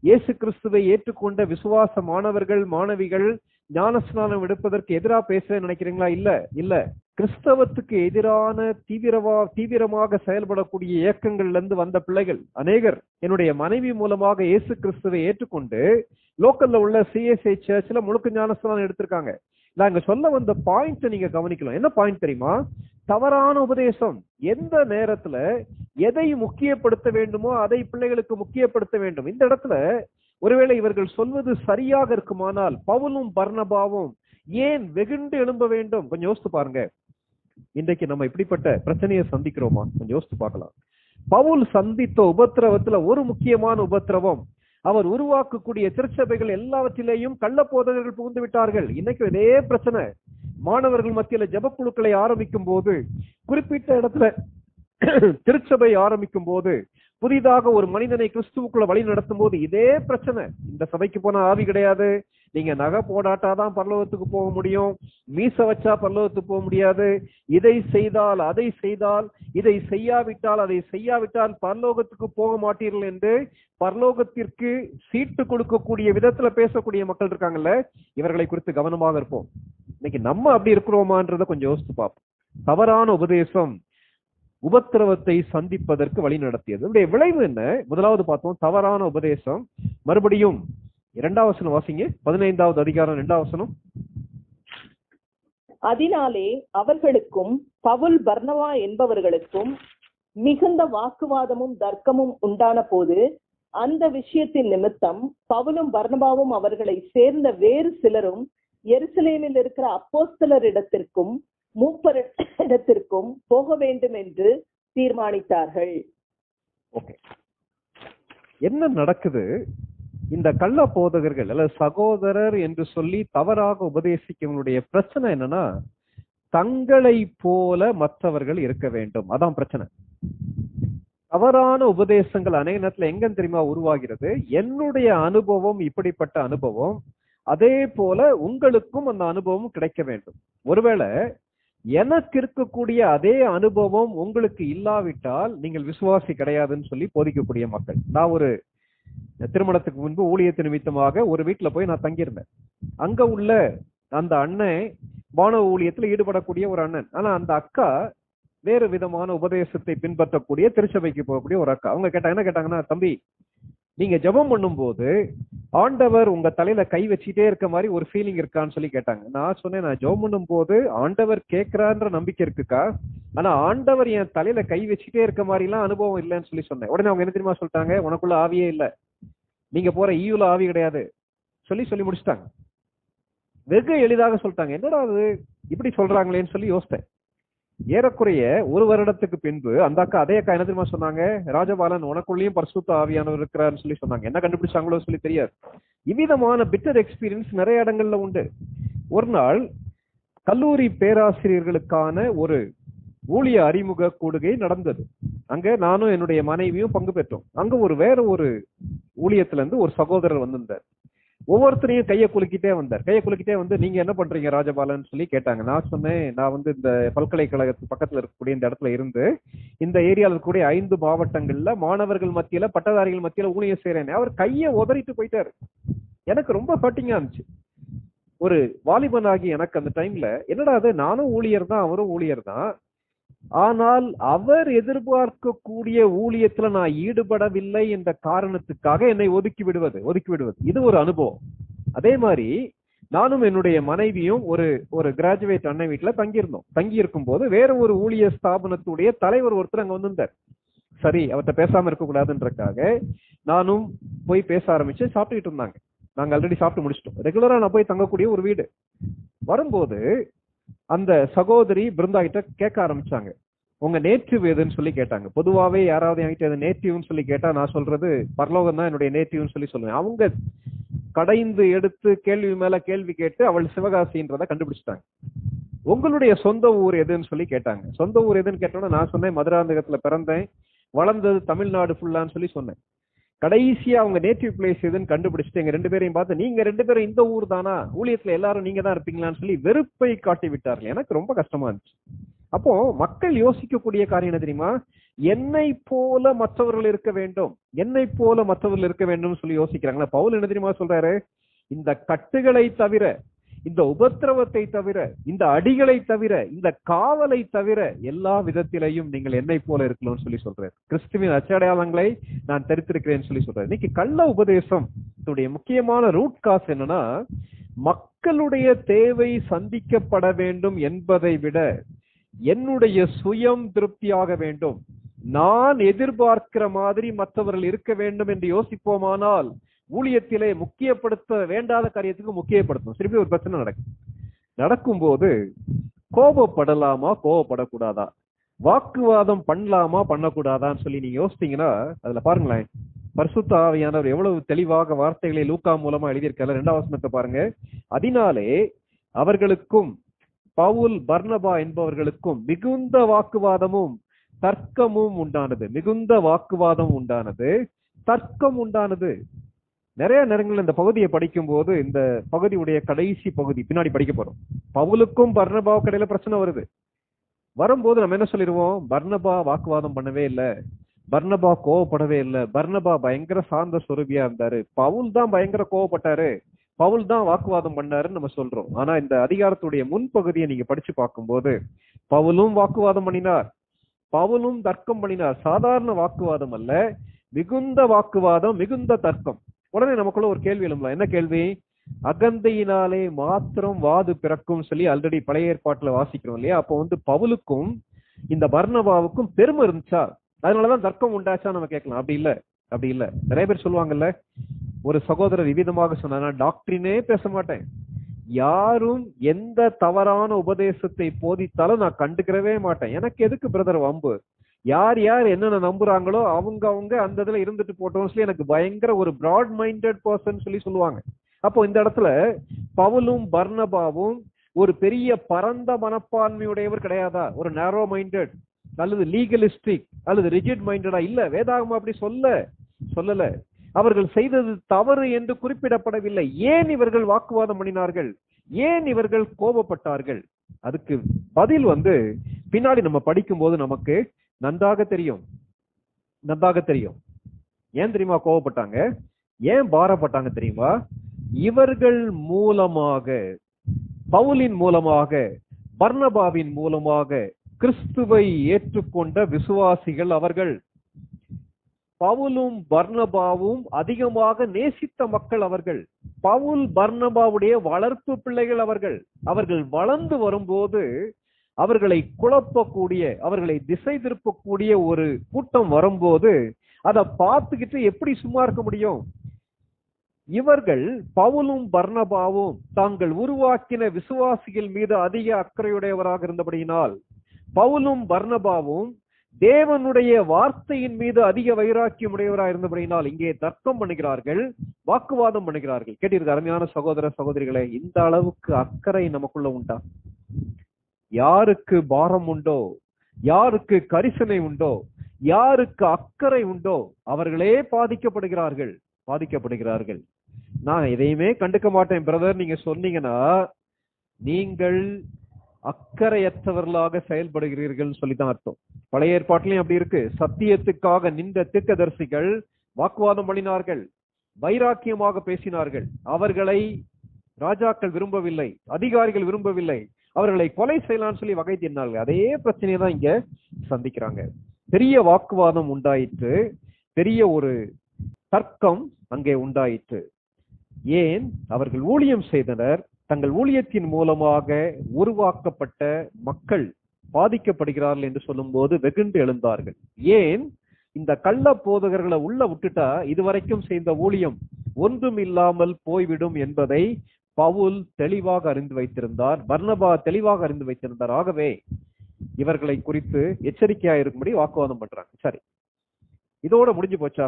இயேசு கிறிஸ்துவை ஏற்றுக்கொண்ட விசுவாச மாணவர்கள் மாணவிகள் ஞானஸ்நானம் எடுப்பதற்கு எதிராக பேசுறேன்னு நினைக்கிறீங்களா? இல்ல. கிறிஸ்தவத்துக்கு எதிரான தீவிரமாக செயல்படக்கூடிய இயக்கங்கள்ல இருந்து வந்த பிள்ளைகள் அநேகர் என்னுடைய மனைவி மூலமாக இயேசு கிறிஸ்துவை ஏற்றுக்கொண்டு லோக்கல்ல உள்ள CSI சர்ச்ல முழுக்க ஞானஸ்நானம் எடுத்திருக்காங்க. நாங்க சொல்ல வந்த பாயிண்ட் நீங்க கவனிக்கலாம். என்ன பாயிண்ட் தெரியுமா? தவறான உபதேசம். எந்த நேரத்துல எதை முக்கியப்படுத்த வேண்டுமோ அதை பிள்ளைகளுக்கு முக்கியப்படுத்த வேண்டும். இந்த இடத்துல ஒருவேளை இவர்கள் சொல்வது சரியாக இருக்குமானால் பவுலும் பர்னபாவும் ஏன் வெகுண்டு எழும்ப வேண்டும்? கொஞ்சம் யோசித்து பாருங்க. இன்றைக்கு நம்ம இப்படிப்பட்ட பிரச்சனையை சந்திக்கிறோமா? கொஞ்சம் யோசித்து பார்க்கலாம். பவுல் சந்தித்த உபத்திரவத்துல ஒரு முக்கியமான உபத்திரவம், அவர் உருவாக்கக்கூடிய திருச்சபைகள் எல்லாவற்றிலேயும் கள்ள போதகர்கள் புகுந்து விட்டார்கள். இன்னைக்கு இதே பிரச்சனை. மாணவர்கள் மத்தியில ஜெபக்குழுக்களை ஆரம்பிக்கும் போது, குறிப்பிட்ட இடத்துல திருச்சபை ஆரம்பிக்கும் போது, புதிதாக ஒரு மனிதனை கிறிஸ்துவுக்குள்ள வழி நடத்தும் போது இதே பிரச்சனை. இந்த சபைக்கு போனா ஆவி கிடையாது, நீங்க நகை போடாட்டாதான் பரலோகத்துக்கு போக முடியும், மீச வச்சா பரலோகத்துக்கு போக முடியாது, இதை செய்தால் அதை செய்தால், இதை செய்யாவிட்டால் அதை செய்யாவிட்டால் பரலோகத்துக்கு போக மாட்டீர்கள் என்று பரலோகத்திற்கு சீட்டு கொடுக்கக்கூடிய விதத்துல பேசக்கூடிய மக்கள் இருக்காங்கல்ல, இவர்களை குறித்து கவனமாக இருப்போம். இன்னைக்கு நம்ம அப்படி இருக்கிறோமான்றத கொஞ்சம் யோசித்து பார்ப்போம். தவறான உபதேசம் உபத்திரவத்தை சந்திப்பதற்கு வழி நடத்தியது. இதனுடைய விளைவு என்ன? முதலாவது பார்த்தோம், தவறான உபதேசம். மறுபடியும் 2வது வசனம் வாசிங்க. 15வது அதிகாரம் 2வது வசனம். அதனாலே அவர்களுக்கும் பவுல் பர்னபா என்பவர்களுக்கும் மிகுந்த வாக்குவாதமும் தர்க்கமும் உண்டான போது, அந்த விஷயத்தின் நிமித்தம் பவுலும் பர்னபாவும் அவர்களை சேர்ந்த வேறு சிலரும் எருசலேமில் இருக்கிற அப்போஸ்தலரிடத்திற்கும் மூப்பரிடத்திற்கும் போக வேண்டும் என்று தீர்மானித்தார்கள். என்ன நடக்குது? இந்த கள்ள போதகர்கள் அல்லது சகோதரர் என்று சொல்லி தவறாக உபதேசிக்கவங்களுடைய பிரச்சனை என்னன்னா, தங்களை போல மற்றவர்கள் இருக்க வேண்டும். அதான் பிரச்சனை. தவறான உபதேசங்கள் அநேக நேரத்துல எங்க தெரியுமா உருவாகிறது? என்னுடைய அனுபவம் இப்படிப்பட்ட அனுபவம், அதே போல உங்களுக்கும் அந்த அனுபவம் கிடைக்க வேண்டும். ஒருவேளை எனக்கு இருக்கக்கூடிய அதே அனுபவம் உங்களுக்கு இல்லாவிட்டால் நீங்கள் விசுவாசி கிடையாதுன்னு சொல்லி போதிக்கக்கூடிய மக்கள். நான் ஒரு திருமணத்துக்கு முன்பு ஊழியத்து நிமித்தமாக ஒரு வீட்டுல போய் நான் தங்கியிருந்தேன். அங்க உள்ள அந்த அண்ணன் மாணவ ஊழியத்துல ஈடுபடக்கூடிய ஒரு அண்ணன். ஆனா அந்த அக்கா வேறு விதமான உபதேசத்தை பின்பற்றக்கூடிய திருச்சபைக்கு போகக்கூடிய ஒரு அக்கா. அவங்க கேட்டாங்க, என்ன கேட்டாங்கன்னா, தம்பி நீங்க ஜெபம் பண்ணும் போது ஆண்டவர் உங்க தலையில கை வச்சுட்டே இருக்க மாதிரி ஒரு ஃபீலிங் இருக்கான்னு சொல்லி கேட்டாங்க. நான் சொன்னேன், நான் ஜெபம் பண்ணும் போது ஆண்டவர் கேட்கிறான்ற நம்பிக்கை இருக்குக்கா, ஆனா ஆண்டவர் என் தலையில கை வச்சுட்டே இருக்க மாதிரி எல்லாம் அனுபவம் இல்லைன்னு சொல்லி சொன்னேன். உடனே அவங்க என்ன தெரியுமா சொல்லிட்டாங்க? உனக்குள்ள ஆவியே இல்ல, நீங்க போற ஈயுல ஆவி கிடையாது சொல்லி முடிச்சுட்டாங்க. வெகு எளிதாக சொல்லிட்டாங்க. என்னடா அது இப்படி சொல்றாங்களேன்னு சொல்லி யோசித்தேன். ஏறக்குறைய ஒரு வருடத்துக்கு பின்பு அந்த அக்கா, அதே அக்கா என்ன தெரியுமா சொன்னாங்க? ராஜபாலன், உனக்குள்ளேயும் பரிசுத்த ஆவியானவர் இருக்கிறாருன்னு சொல்லி சொன்னாங்க. என்ன கண்டுபிடிச்சாங்களோ சொல்லி தெரியாது. இவ்விதமான பிட்டர் எக்ஸ்பீரியன்ஸ் நிறைய இடங்கள்ல உண்டு. ஒரு நாள் கல்லூரி பேராசிரியர்களுக்கான ஒரு ஊழிய அறிமுக கூடுகை நடந்தது. அங்க நானும் என்னுடைய மனைவியும் பங்கு பெற்றோம். அங்க வேற ஒரு ஊழியத்துல இருந்து ஒரு சகோதரர் வந்திருந்தார். ஒவ்வொருத்தரையும் கையை குலுக்கிட்டே வந்தார். கையை குலுக்கிட்டே வந்து, நீங்க என்ன பண்றீங்க ராஜபாலன் சொல்லி கேட்டாங்க. நான் சொன்னேன், நான் வந்து இந்த பல்கலைக்கழகத்து பக்கத்துல இருக்கக்கூடிய இந்த இடத்துல இருந்து இந்த ஏரியால இருக்கக்கூடிய 5 மாவட்டங்கள்ல மாணவர்கள் மத்தியில பட்டதாரிகள் மத்தியில ஊழியம் செய்யறேன். அவர் கையை உதறிட்டு போயிட்டாரு. எனக்கு ரொம்ப ஹர்ட்டிங்கா இருந்துச்சு. ஒரு வாலிபனாகி எனக்கு அந்த டைம்ல, என்னடா அது, நானும் ஊழியர் தான், அவரும் ஊழியர் தான், ஆனால் அவர் எதிர்பார்க்கக்கூடிய ஊழியத்துல நான் ஈடுபடவில்லை என்ற காரணத்துக்காக என்னை ஒதுக்கி விடுவது. இது ஒரு அனுபவம். அதே மாதிரி நானும் என்னுடைய மனைவியும் ஒரு கிராஜுவேட் அண்ணன் வீட்டுல தங்கி இருக்கும் போது வேற ஒரு ஊழிய ஸ்தாபனத்துடைய தலைவர் ஒருத்தர் அங்க வந்திருந்தார். சரி, அவர்கிட்ட பேசாம இருக்க கூடாதுன்றக்காக நானும் போய் பேச ஆரம்பிச்சு சாப்பிட்டுக்கிட்டு இருந்தாங்க. நாங்க ஆல்ரெடி சாப்பிட்டு முடிச்சிட்டோம். ரெகுலரா நான் போய் தங்கக்கூடிய ஒரு வீடு. வரும்போது அந்த சகோதரி பிருந்தா கிட்ட கேட்க ஆரம்பிச்சாங்க, உங்க நேட்டிவ் எதுன்னு சொல்லி கேட்டாங்க. பொதுவாவே யாராவது என்கிட்ட நேட்டிவ்னு சொல்லி கேட்டா நான் சொல்றது பரலோகம் தான் என்னுடைய நேட்டிவ்னு சொல்லி சொல்லுவேன். அவங்க கடைந்து எடுத்து கேள்வி மேல கேள்வி கேட்டு அவள் சிவகாசின்றத கண்டுபிடிச்சிட்டாங்க. உங்களுடைய சொந்த ஊர் எதுன்னு சொல்லி கேட்டாங்க. சொந்த ஊர் எதுன்னு கேட்டோன்னா நான் சொன்னேன், மதுராந்தகத்துல பிறந்தேன், வளர்ந்தது தமிழ்நாடு ஃபுல்லான்னு சொல்லி சொன்னேன். கடைசியா அவங்க நேட்டிவ் பிளேஸ் எதுன்னு கண்டுபிடிச்சிட்டு எங்க 2 பேரையும் பார்த்து, நீங்க 2 பேரும் இந்த ஊர் தானா, ஊழியத்துல எல்லாரும் நீங்க தான் இருப்பீங்களான்னு சொல்லி வெறுப்பை காட்டி விட்டார்கள். எனக்கு ரொம்ப கஷ்டமா இருந்துச்சு. அப்போ மக்கள் யோசிக்கக்கூடிய காரியம் என்ன தெரியுமா, என்னை போல மற்றவர்கள் இருக்க வேண்டும், சொல்லி யோசிக்கிறாங்களா. பவுல் என்ன தெரியுமா சொல்றாரு, இந்த கட்டுகளை தவிர, இந்த உபத்திரவத்தை தவிர, இந்த அடிகளை தவிர, இந்த காவலை தவிர எல்லா விதத்திலையும் நீங்கள் என்னை போல இருக்கணும்னு சொல்லி சொல்றாரு. கிறிஸ்துவின் அச்சடையாளங்களை நான் தரித்திருக்கிறேன்னு சொல்லி சொல்றாரு. இன்னைக்கு கள்ள உபதேசம் முக்கியமான ரூட் காஸ் என்னன்னா, மக்களுடைய தேவை சந்திக்கப்பட வேண்டும் என்பதை விட என்னுடைய சுயம் திருப்தியாக வேண்டும், நான் எதிர்பார்க்கிற மாதிரி மற்றவர்கள் இருக்க வேண்டும் என்று யோசிப்போமானால் ஊழியத்திலே முக்கியப்படுத்த வேண்டாத காரியத்துக்கு முக்கியப்படுத்தும். திருப்பி ஒரு பிரச்சனை நடக்கும்போது கோபப்படலாமா கோபப்படக்கூடாதா, வாக்குவாதம் பண்ணலாமா பண்ணக்கூடாதான்னு சொல்லி நீங்க யோசித்தீங்கன்னா அதுல பாருங்களேன், பரிசுத்த ஆவியானவர் எவ்வளவு தெளிவாக வார்த்தைகளை லூக்கா மூலமா எழுதியிருக்காரு. 2ஆம் வசனத்தை பாருங்க. அதனாலே அவர்களுக்கும் பவுல் பர்னபா என்பவர்களுக்கும் மிகுந்த வாக்குவாதமும் தர்க்கமும் உண்டானது. தர்க்கம் உண்டானது. நிறைய நேரங்கள் இந்த பகுதியை படிக்கும் போது, இந்த பகுதியுடைய கடைசி பகுதி பின்னாடி படிக்க போறோம், பவுலுக்கும் பர்னபாவுக்கு இடையில பிரச்சனை வரும்போது நம்ம என்ன சொல்லிடுவோம், பர்னபா வாக்குவாதம் பண்ணவே இல்லை, பர்னபா கோவப்படவே இல்லை, பர்னபா பயங்கர சார்ந்த சொரூபியா இருந்தாரு, பவுல் தான் பயங்கர கோவப்பட்டாரு, பவுல் தான் வாக்குவாதம் பண்ணாருன்னு நம்ம சொல்றோம். ஆனா இந்த அதிகாரத்துடைய முன்பகுதியை நீங்க படிச்சு பார்க்கும்போது, பவுலும் வாக்குவாதம் பண்ணினார், பவுலும் தர்க்கம் பண்ணினார். சாதாரண வாக்குவாதம் அல்ல, மிகுந்த வாக்குவாதம், மிகுந்த தர்க்கம். உடனே நமக்குள்ள ஒரு கேள்வி எழும்பலாம். என்ன கேள்வி? அகந்தையினாலே மாத்திரம் வாது பிறக்கும் சொல்லி ஆல்ரெடி பழைய ஏற்பாட்டுல வாசிக்கிறோம் இல்லையா? அப்போ பவுலுக்கும் இந்த பர்னபாவுக்கும் பெருமை இருந்துச்சா, அதனாலதான் தர்க்கம் உண்டாச்சா நம்ம கேட்கலாம். அப்படி இல்ல. நிறைய பேர் சொல்லுவாங்கல்ல, ஒரு சகோதரர் விவிதமாக சொன்னா, டாக்டரினே பேச மாட்டேன், யாரும் எந்த தவறான உபதேசத்தை போதித்தாலும் நான் கண்டுக்கிறவே மாட்டேன், எனக்கு எதுக்கு பிரதர் வம்பு, யார் என்னென்ன நம்புறாங்களோ அவங்க அந்த இதுல இருந்துட்டு போட்டோம் சொல்லி எனக்கு பயங்கர ஒரு பிராட் மைண்டட் பர்சன் சொல்லி சொல்லுவாங்க. அப்போ இந்த இடத்துல பவுலும் பர்னபாவும் ஒரு பெரிய பரந்த மனப்பான்மையுடையவர் கிடையாதா, ஒரு நேரோ மைண்டட் அல்லது லீகலிஸ்டிக் அல்லது ரிஜிட் மைண்டடா? இல்ல, வேதாகமம் அப்படி சொல்லல. அவர்கள் செய்தது தவறு என்று குறிப்பிடப்படவில்லை. ஏன் இவர்கள் வாக்குவாதம் பண்ணினார்கள், ஏன் இவர்கள் கோபப்பட்டார்கள்? அதுக்கு பதில் பின்னாடி நம்ம படிக்கும் போது நமக்கு நன்றாக தெரியும். ஏன் தெரியுமா கோபப்பட்டாங்க, ஏன் பாரப்பட்டாங்க தெரியுமா? இவர்கள் மூலமாக, பவுலின் மூலமாக, பர்னபாவின் மூலமாக கிறிஸ்துவை ஏற்றுக்கொண்ட விசுவாசிகள் அவர்கள். பவுலும் பர்னபாவும் அதிகமாக நேசித்த மக்கள் அவர்கள். பவுல் பர்னபாவுடைய வளர்ப்பு பிள்ளைகள் அவர்கள். அவர்கள் வளர்ந்து வரும்போது அவர்களை குழப்பக்கூடிய, அவர்களை திசை திருப்பக்கூடிய ஒரு கூட்டம் வரும்போது அதை பார்த்துக்கிட்டு எப்படி சும்மா இருக்க முடியும்? இவர்கள் பவுலும் பர்னபாவும் தாங்கள் உருவாக்கின விசுவாசிகள் மீது அதிக அக்கறையுடையவராக இருந்தபடியினால், பவுலும் பர்னபாவும் தேவனுடைய வார்த்தையின் மீது அதிக வைராக்கியம் உடையவராக இருந்தபடியினால் இங்கே தர்க்கம் பண்ணுகிறார்கள், வாக்குவாதம் பண்ணுகிறார்கள். கேட்டீர்கள் அருமையான சகோதர சகோதரிகளே, இந்த அளவுக்கு அக்கறை நமக்குள்ள உண்டா? யாருக்கு பாரம் உண்டோ, யாருக்கு கரிசனை உண்டோ, யாருக்கு அக்கறை உண்டோ அவர்களே பாதிக்கப்படுகிறார்கள். நான் எதையுமே கண்டுக்க மாட்டேன் பிரதர் நீங்க சொன்னீங்கன்னா நீங்கள் அக்கறையற்றவர்களாக செயல்படுகிறீர்கள் சொல்லிதான் அர்த்தம். பழைய ஏற்பாட்டிலையும் அப்படி இருக்கு. சத்தியத்துக்காக நின்ற தீர்க்கதரிசிகள் வாக்குவாதம் பண்ணினார்கள், வைராக்கியமாக பேசினார்கள். அவர்களை ராஜாக்கள் விரும்பவில்லை, அதிகாரிகள் விரும்பவில்லை, அவர்களை கொலை செய்யலாம்னு சொல்லி வகை தின்னார்கள். அதே பிரச்சனையை தான் இங்க சந்திக்கிறாங்க. பெரிய வாக்குவாதம் உண்டாயிற்று, பெரிய ஒரு தர்க்கம் அங்கே உண்டாயிற்று. ஏன்? அவர்கள் ஊழியம் செய்தனர். தங்கள் ஊழியத்தின் மூலமாக உருவாக்கப்பட்ட மக்கள் பாதிக்கப்படுகிறார்கள் என்று சொல்லும் போது வெகுண்டு எழுந்தார்கள். ஏன்? இந்த கள்ள போதகர்களை உள்ள விட்டுட்டா இதுவரைக்கும் செய்த ஊழியம் ஒன்றும் இல்லாமல் போய்விடும் என்பதை பவுல் தெளிவாக அறிந்து வைத்திருந்தார், பர்னபா தெளிவாக அறிந்து வைத்திருந்தார். ஆகவே இவர்களை குறித்து எச்சரிக்கையா இருக்கும்படி வாக்குவாதம் பண்றாங்க. சரி, இதோட முடிஞ்சு போச்சா?